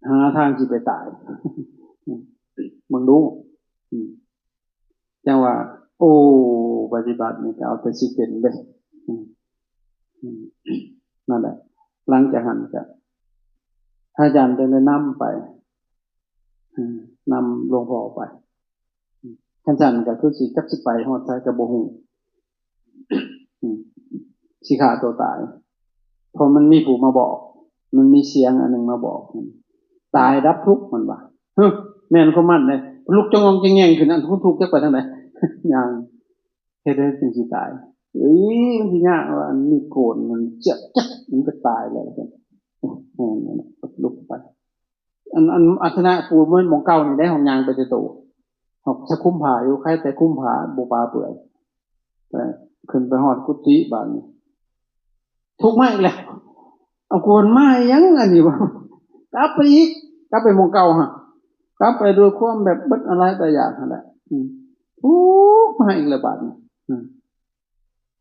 หาทางสิไปตายมึงดูจังว่าโอ้ปฏิบัตินี่ก็เอาแต่สิเป็นเด้นั่นแหละหลังจากหันก็อาจารย์จะได้นำไปนำหลวงพ่อไปท่านจันก็คือสิจักสิไปฮอดไสก็บ่ฮู้สิฆ่าตัวตายเพราะมันมีผู้มาบอกมันมีเสียงอันนึงมาบอกตายรับทุกข์มันว่าแม่นของมันเลยลุกจงงจงแงงขึ้นอันทุกข์จักไปทางไหนอย่างเฮ็ดให้สิ่งสิตายมันสิยากว่าอันนี้โกนมันเจ็บจักมันก็ตายแล้วกันลุกไปอัศนะปูมันหมองเก่านี่ได้ของยางไปจะโตหอกจะคุ้มผาอยู่ใครแต่คุ้มผาบ่ปลาเปื่อยแต่ขึ้นไปฮอดกุฏิบาดนี้ทุกข์มากแล้วเอาโกนมายังอันนี้ว่ากลับไปอีกกลับไปหมองเก่าฮะกลับไปด้วยความแบบเบิดอะไรแต่อย่างนั่นแหละทุกข์มาอีกแล้วบาดนี้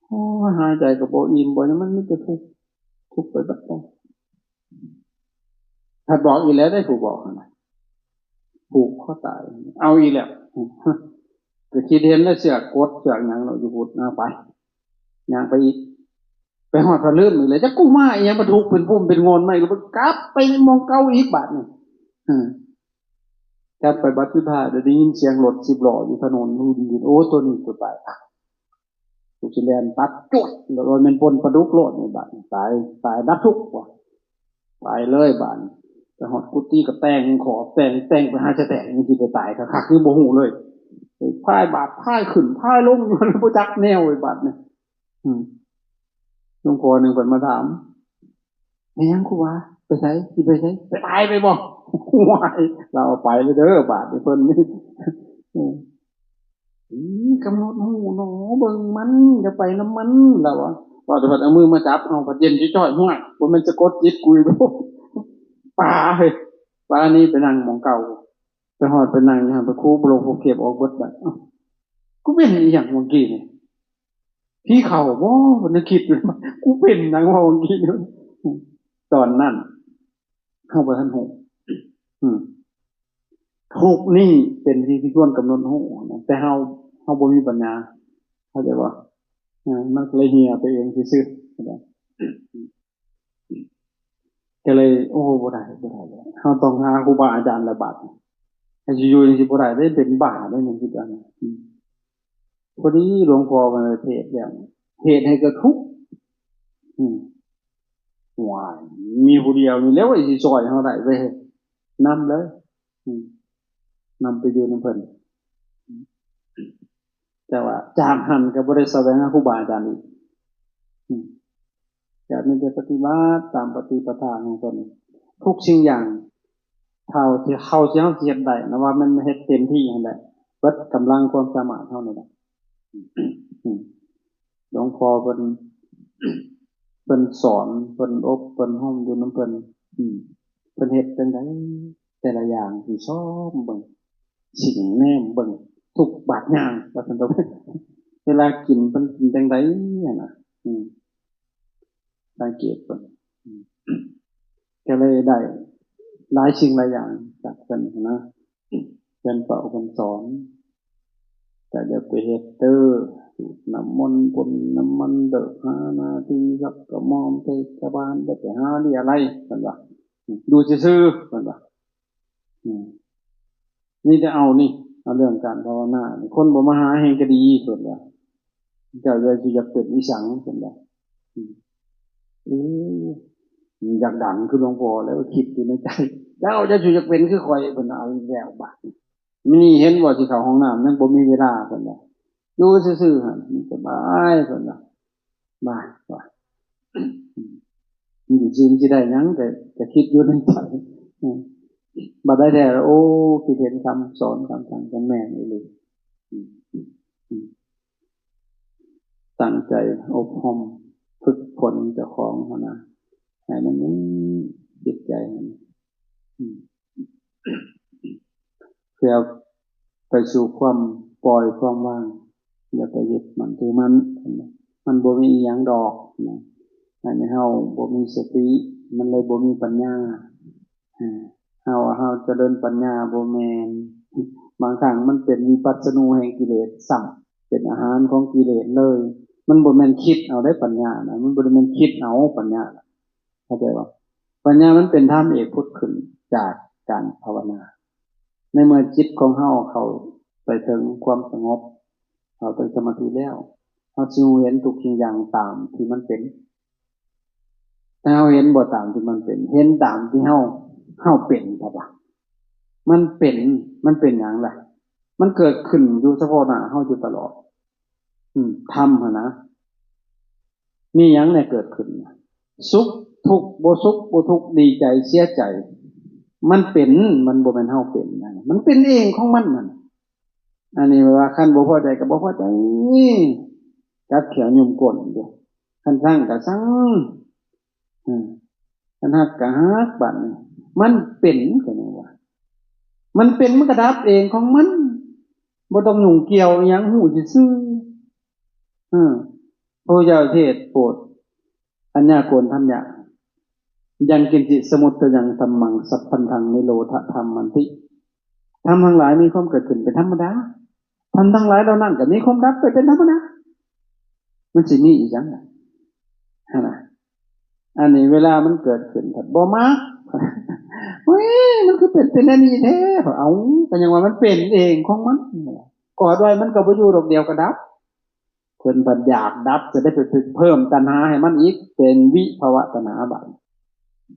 โอ้หายใจก็บ่อิ่มบ่มันมีแต่ทุกข์ไปบัดนี้ถ้าบอกอีกแล้วได้ถูกบอกนะผูกข้อตายเอาอีกแล้วก็คิดเห็นแล้วเสือกกดเสือกหยังเราอยู่พุดไปย่างไปอีกไปหอดพระลื่นอีกเลยจะกู้มาอย่างบรรทุกเป็นพุ่มเป็นงอนไม่ก็กลับไปมองเก้าอีกบาทนึงกลับไปบัดสุดท้ายได้ยินเสียงรถ10 ล้ออยู่ถนนนู่นโอ้ตัวนี้ตัวตายตุกแลนตัดจุดแล้วมันปนปลาดุกโลดในบาทตายดับทุกข์ว่ะไปเลยบาทแต่หอดกุฏิก็แต่งขอแต่งไปหาจะแต่งนี่สิไปตายคักๆคือบ่ฮู้เลยพายบาดพายขึ้นพายลงอยู่บ่จักแนวไอ้บาดนี่หลวงพ่อนึงเพิ่นมาถามแม่ยังกูว่าไปไสสิไปไสไปตายไปบ่วายเราไปเลยเด้อบาดนี่เพิ่นนี่กำหนดหูหนอเบิ่งมันอย่าไปน้ำมันแล้วว่าว่าแต่เพิ่นเอามือมาจับเอาพัดเย็นจ้อยๆห้วยบ่แม่นสะกดจิตกูอยู่ป่าเฮ้ยป่านี้ไปนั่งหม่องเก่าไปฮอดไปนั่งอยู่หั่นไปคูบ่ลงพวกเก็บออกเบิดบัดกูเป็นอีหยังเมื่อกี้นี่พี่เขาบ่มันคิดอยู่กูเป็นหนังว่าเมื่อกี้ตอนนั้นเฮาบ่ทันฮู้ทุกนี่เป็นที่ควรกำหนดฮู้แต่เฮาบ่มีปัญญาเข้าใจบ่มันเลยเหี่ยไปเองซื่อๆก็เลยโอ้บ่ได้เฮาต้องหาครูบาอาจารย์ระบาดให้อยู่ๆสิบ่ได้ได้เป็นบ้าได้นี่คิดว่าพอดีหลวงพ่อมาเทศอย่างเทศให้กระทุกวายมีผู้เดียวนี่แล้วไอ้สิซอยเฮาได้เว้ยนำเลยนำไปอยู่นำเพิ่นแต่ว่าจากหันก็บ่ได้แสวงหาครูบาอาจารย์อีกจากนี้จะปฏิบัติตามปฏิปทาของตนทุกสิ่งอย่างเท่าที่เฮาสิเฮ็ดได้นะว่ามันเฮ็ดเต็มที่นั่นแหละเบิดกำลังความสามารถเฮานี่แหละหลวงพ่อเพิ่นสอนเพิ่นอบเพิ่นห้อมอยู่นำเพิ่นเพิ่นเฮ็ดจังได๋แต่ละอย่างสิซ้อมเบิ่งสิ่งแนมเบิ่งทุกบาดย่างว่าซั่นเวลากินเพิ่นกินจังได๋น่ะสังเกตเพิ่นก็เลยได้หลายสิ่งหลายอย่างจากเพิ่นนะเพิ่นเป่าเพิ่นสอนแต่เดี๋ยวไปเฮ็ดเด้อน้ำมนต์บนน้ำมันเด้อ5 นาทีครับก็มอมเทศบาลได้ไปหาเรียอะไรเพิ่นว่าดูซื่อๆเพิ่นว่านี่จะเอานี่เอาเรื่องการภาวนาคนบ่มาหาแห่งก็ดีเพิ่นว่าเจ้าอย่าสิอยากเป็นอีสังเพิ่นว่าอยากดังคือหลวงพ่อแล้วคิดอยู่ในใจเจ้าจะอยากเป็นคือข่อยเพิ่นเอาแล้วบาดนี่เห็นว่าสิเข้าห้องน้ำยังบ่มีเวลาเพิ่นว่าอยู่ซื่อๆหั่นสบายเพิ่นว่าว่ามีจริงสิได้หยังก็คิดอยู่ในใจบัดได้แท้โอ้คิดเห็นคำสอนคำสั่งของแม่นี่เลยตั้งใจอบรมฝึกฝนเจ้าของเฮานะให้มันจิตใจมัน เพื่อไปสู่ความปล่อยความว่างอย่าไปยึดมันถือมันบ่มีอีหยังดอกนะให้เฮาบ่มีสติมันเลยบ่มีปัญญาเฮาเจริญปัญญาบ่แม่นบางครั้งมันเป็นวิปัสสนูแห่งกิเลสซ้ำเป็นอาหารของกิเลสเลยมันบ่แม่นคิดเอาได้ปัญญานะมันบ่ได้แม่นคิดเอาปัญญาเข้าใจบ่ปัญญามันเป็นธรรมเอกพุทธขึ้นจากการภาวนาในเมื่อจิตของเฮาเข้าไปถึงความสงบเข้าถึงสมาธิแล้วเฮาสิเห็นทุกสิ่งอย่างตามที่มันเป็นถ้าเฮาเห็นบ่ตามที่มันเป็นเห็นตามที่เฮาเป็นครับว่ามันเป็นหยังล่ะมันเกิดขึ้นอยู่เฉพาะหน้าเฮาอยู่ตลอดธรรมหั่นนะมีหยังเนี่ยเกิดขึ้นสุขทุกข์บ่สุขบ่ทุกข์ดีใจเสียใจมันเป็นมันบ่แม่นเฮาเป็นนะมันเป็นเองของมันนั่นอันนี้ว่าคันบ่พอใจก็บ่พอใจจับแขนยุ่มก้นอยู่คันสั่งก็สั่งคันฮักก็ฮักบัดนี้มันเป็นก็แม่นว่ามันเป็นมันก็ดับเองของมันบ่ต้องยุ่งเกี่ยวอิหยังฮู้ซื่อพระเจ้าเทศโปรดอัญญาโกณทัญญะยังกินจิสมุตตยังธัมมังสัพพันธังนิโรธธรรมมันติธรรมทั้งหลายมีความเกิดขึ้นเป็นธรรมดาธรรมทั้งหลายเหล่านั้นก็มีความดับไปเป็นธรรมดามันสิมีอีกจังได๋นะอันนี้เวลามันเกิดขึ้นถ้าบ่มักเฮ้ยมันคือเป็นอันนี้แท้เอาก็ยังว่ามันเป็นเองของมันก่อด้วยมันก็บ่อยู่ดอกเดียวก็ดับเพิ่นบัดอยากดับจะได้ไปเพิ่มตัณหาให้มันอีกเป็นวิภวตัณหาบาด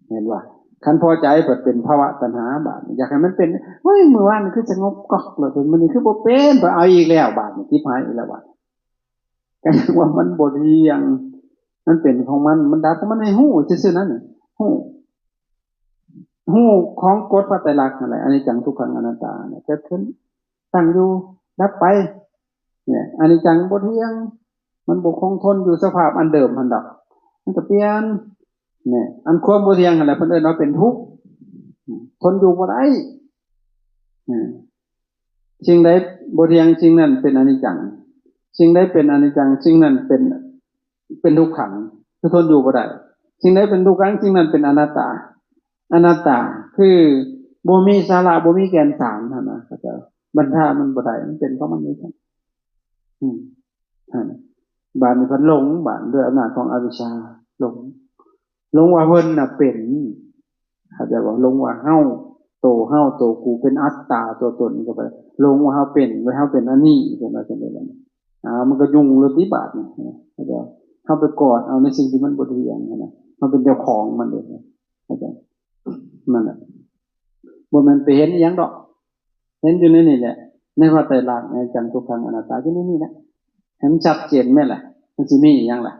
เห็นว่าคันพอใจเปิดเป็นภาวะตัณหาบาดอยากให้มันเป็นเฮ้ยมื้อวานคือสงบก๊อกแล้วมันนี่คือบ่เป็นบ่เอาอีกแล้วบาดนี่ทิพายอีกแล้วบาดก็ว่ามันบ่ดีอย่างมันเป็นของมันดับของมันให้ฮู้ซื่อๆนั่นฮู้ของกฎพระไตรลักษณ์นั่นแหละอนิจจังทุกขังอนัตตาเนี่ยเกิดขึ้นตั้งอยู่ดับไปเนี่ยอนิจจังบ่เที่ยงมันบ่คงทนอยู่สภาพอันเดิมหั่นดอกมันก็เปลี่ยนเนี่ยอันความบ่เที่ยงนั่นแหละเพิ่นเอิ้นว่าเป็นทุกข์ทนอยู่บ่ได้สิ่งใดบ่เที่ยงสิ่งนั้นเป็นอนิจจังสิ่งใดเป็นอนิจจังสิ่งนั้นเป็นทุกขังคือทนอยู่บ่ได้สิ่งใดเป็นทุกขังสิ่งนั้นเป็นอนัตตาอนัตตาคือบ่มีสาระบ่มีแก่นสารนั่นน่ะเข้าใจบรรทามันบ่ได้มันเป็นของมันนี่ครับบาดนี้เพิ่นหลงบาดด้วยอำนาจของอวิชชาหลงว่าเพิ่นน่ะเป็นเข้าใจบ่หลงว่าเฮาโตกูเป็นอัตตาตัวตนก็ไปหลงว่าเฮาเป็นว่าเฮาเป็นอันนี้เป็นว่าจังได๋ล่ะมันก็ยุ่งเรื่องนี้บาดนี่เข้าใจเฮาไปกอดเอาในสิ่งที่มันบ่เที่ยงนะเฮาเป็นเจ้าของมันเด้เข้าใจนั่นแหละบ่แม่นไปเห็นอิหยังดอกเห็นอยู่ในนี่แหละในพระไตรลักษณ์ในจังทุกขังอนัตตาอยู่ในนี่แหละให้มันชัดเจนแม่นล่ะมันสิมีอิหยังล่ะ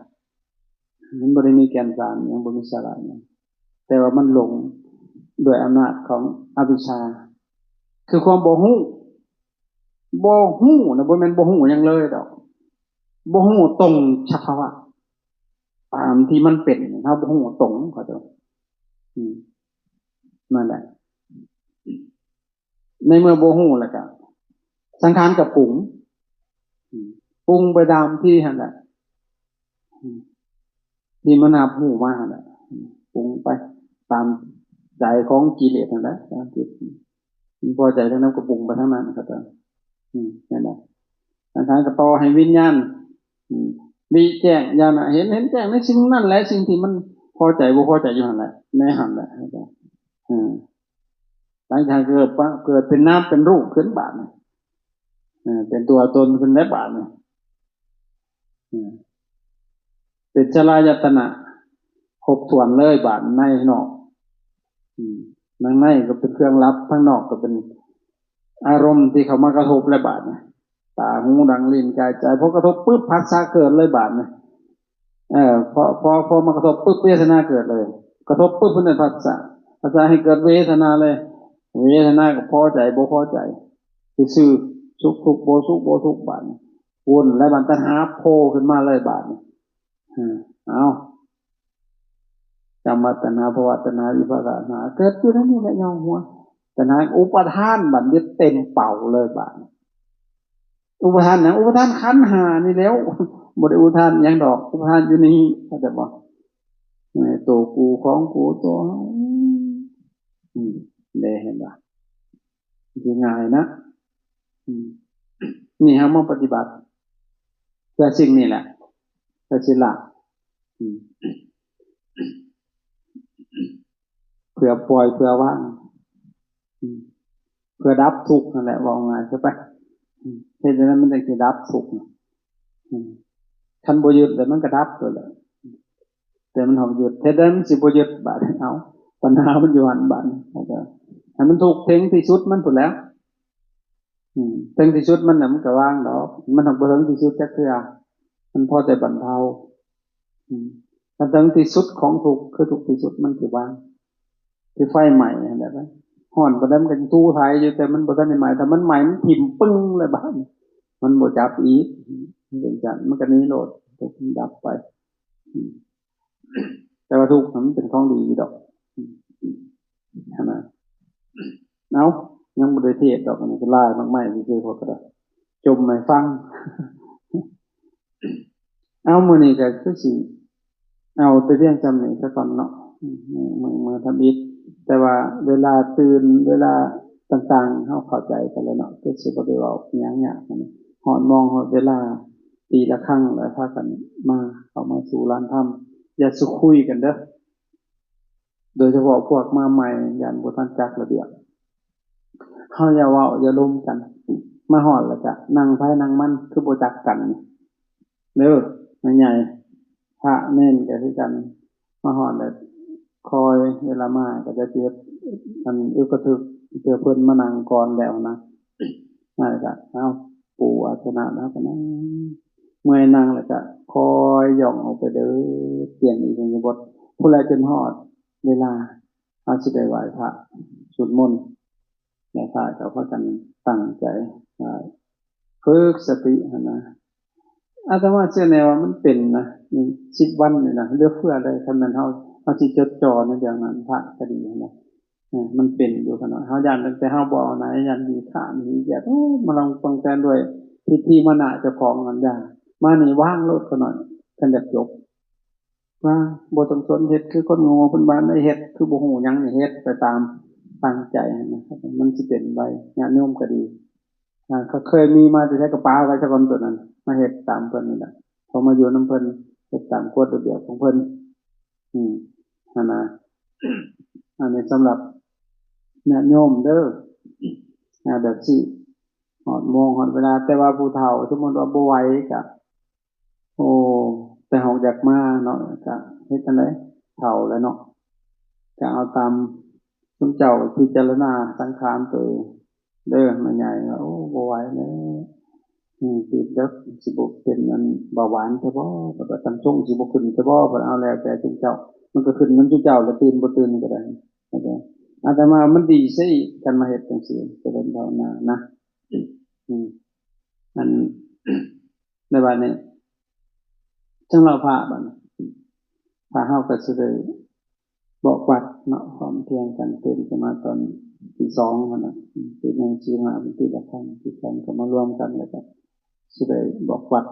มันบ่ได้มีแก่นสารยังบ่มีสาระแต่ว่ามันหลงด้วยอำนาจของอวิชชาคือความบ่ฮู้นะบ่แม่นบ่ฮู้หยังเลยดอกบ่ฮู้ตรงสภาวะตามที่มันเป็นเฮาบ่ฮู้ตรงเข้าใจนั่นแหละในเมื่อบ่ฮู้แล้วก็สังขารก็ปรุงไปตามที่หั่นแหละที่มันนับฮู้มาหั่นแหละปรุงไปตามใจของกิเลสนั่นแหละพอใจทั้งนั้นก็ปรุงไปทั้งนั้นครับนั่นแหละสังขารก็ต่อให้วิญญาณมีแจ้งญาณเห็นแจ้งในสิ่งนั้นแหละสิ่งที่มันพอใจบ่พอใจอยู่หั่นแหละในหั่นแหละหลังจากเกิดเป็นน้ำเป็นรูปขึ้นบาดนี่เป็นตัวตนขึ้นได้บาดนี่เป็นชลายตนะครบถ้วนเลยบาดในนอกในก็เป็นเครื่องรับทั้งนอกก็เป็นอารมณ์ที่เขามากระทบเลยบาดนี่ตาหูดังลิ้นกายใจพอกระทบปึ๊บผัสสะเกิดเลยบาดนี่พอมากระทบปึ๊บเวทนาเกิดเลยกระทบปึ๊บเป็นผัสสะให้เกิดเวทนาเลยเวทนาก็พอใจบ่พอใจซื่อสุขทุกข์บ่สุขบ่ทุกข์บาดวนและบันตัณหาโผล่ขึ้นมาเลยบาดเอากรรมตัณหาภวตัณหาวิภากตัณหาเกิดอยู่นั่นนี่แหละยองหัว แต่นะอุปทานบัดนี้เต็มเป่าเลยบาดอุปทานนะอุปทานขันธ์ห้านี่แล้วบ่ได้อุปทานหยังดอกอุปทานอยู่นี่เข้าใจบ่ตัวกูของกูตัวได้เห็นบ่สิง่ายนะนี่เฮามาปฏิบัติเพื่อสิ่งนี้แหละเพื่อสิละเพื่อปล่อยเพื่อว่างเพื่อดับทุกข์นั่นแหละว่าง่ายใช่ปะเฮ็ดจังนั้นมันจะดับทุกข์คันบ่ยึดแล้วมันก็ดับตัวเลยแต่มันเฮายึดเฮ็ดจังนั้นสิบ่ยึดบาดเอาปัญหามันอยู่หั่นบาดให้มันทุกข์ถึงที่สุดมันพุ่นแล้วถึงที่สุดมันน่ะมันก็ว่างดอกมันบ่ถึงที่สุดจักเทื่อมันพอแต่บรรเทาถ้าถึงที่สุดของทุกข์คือทุกข์ที่สุดมันคือว่างคือไฟใหม่นั่นแหละฮ้อนบ่ได้มันก็ตู้ไทยอยู่แต่มันบ่ทันได้ใหม่ถ้ามันใหม่มันทิ่มปึ้งเลยบาดมันบ่จับอีกเป็นจังมันก็หนีโลดทุกข์ดับไปแต่ว่าทุกข์มันเป็นของดีดอกขนาดเอายังบ่ได้เทศดอกอันนี้ก็ลายมากมายซื่อๆพอก็ได้จมให้ฟังเอามื้อนี้ก็คือสิเอาแต่เรื่องจำนี่ซะก่อนเนาะมื้อทำอีกแต่ว่าเวลาตื่นเวลาต่างๆเฮาเข้าใจกันแล้วเนาะก็สิบ่ได้เว้าหยังยากอันนี้ฮอดมองฮอดเวลาปีละครั้งแล้วพากันมาเข้ามาสู่ลานธรรมอย่าสุคุยกันเด้อโดยเฉพาะพวกมาใหม่ย่านบ่ทันจักระเบียบเฮาอย่าเว้าอย่าล้มกันมาฮอดแล้วก็นั่งไผนั่งมันคือบ่จักกันเด้อใหญ่พระเน้นก็คือกันมาฮอดแล้วคอยเวลามาก็จะเจ็บอันอึกกระทึกเจอเพิ่นมานั่งก่อนแล้วนะนั่นก็เอาปู่อาสนะแล้วก็นั่งเมื่อยนั่งแล้วก็คอยย่องออกไปเด้อเปลี่ยนอิริยาบถผู้ใดจนฮอดเวลาเอาสิได้ไหว้พระสวดมนต์แล้วพระก็พากันตั้งใจฝึกสติหั่นนะอาตมาเชื่อแนวว่ามันเป็นนะ10วันนี่นะเหลือเฟือได้คั่นนั้นเฮาสิจดจ่อในอย่างนั้นพระก็ดีนะมันเป็นอยู่ขนาดเฮาย่านตั้งแต่เฮาบ่เอาไหนย่านมีค่ามีเหยียดมาลองฟังกันด้วยพิธีมนะเจ้าของนั่นอย่ามานี่ว่างโลดเขาหน่อยท่านอยากจบว่าบ่ต้องสนเฮ็ดคือคนโง่เพิ่นว่าได้เฮ็ดคือบ่ฮู้หยังนี่เฮ็ดไปตามตั้งใจนะครับมันสิเป็นไปญาติโยมก็ดีเขาเคยมีมาแต่ใช้กระเป๋าไว้สักคนตัวนั้นมาเฮ็ดตามเพิ่นนี่แหละพอมาอยู่นำเพิ่นเฮ็ดตามกฎระเบียบของเพิ่นนั่นน่ะอันนี้สำหรับญาติโยมเด้อแบบที่ฮอดโมงฮอดเวลาแต่ว่าผู้เฒ่าสมมุติว่าบ่ไหวก็โอ้แต่เฮาอยากมาเนาะก็เฮ็ดจังได๋เฒ่าแล้วเนาะจะเอาตามซุมเจ้าพิจารณาสังขารตัวเด้อแม่ใหญ่โอ้บ่ไหวแล้วสิเด็กสิบ่เป็นอันเบาหวานซะบ่บ่ตั้งทรงสิบ่ขึ้นซะบ่บ่เอาแล้วแต่ซุมเจ้ามันก็ขึ้นนำซุมเจ้าแล้วตื่นบ่ตื่นก็ได้เข้าใจอาตมามันดีซะอีกกันมาเฮ็ดจังซี่เจริญภาวนานะอันในบัดนี้จังเราพระบัดนี้พระเฮาก็สิได้บอกวัดเนาะพร้อมเพรียงกันตื่นขึ้นมาตอนตี 2นั่นน่ะตื่นในชีหาเป็นตีละครั้งที่กันก็มารวมกันแล้วก็สิได้บอกวัด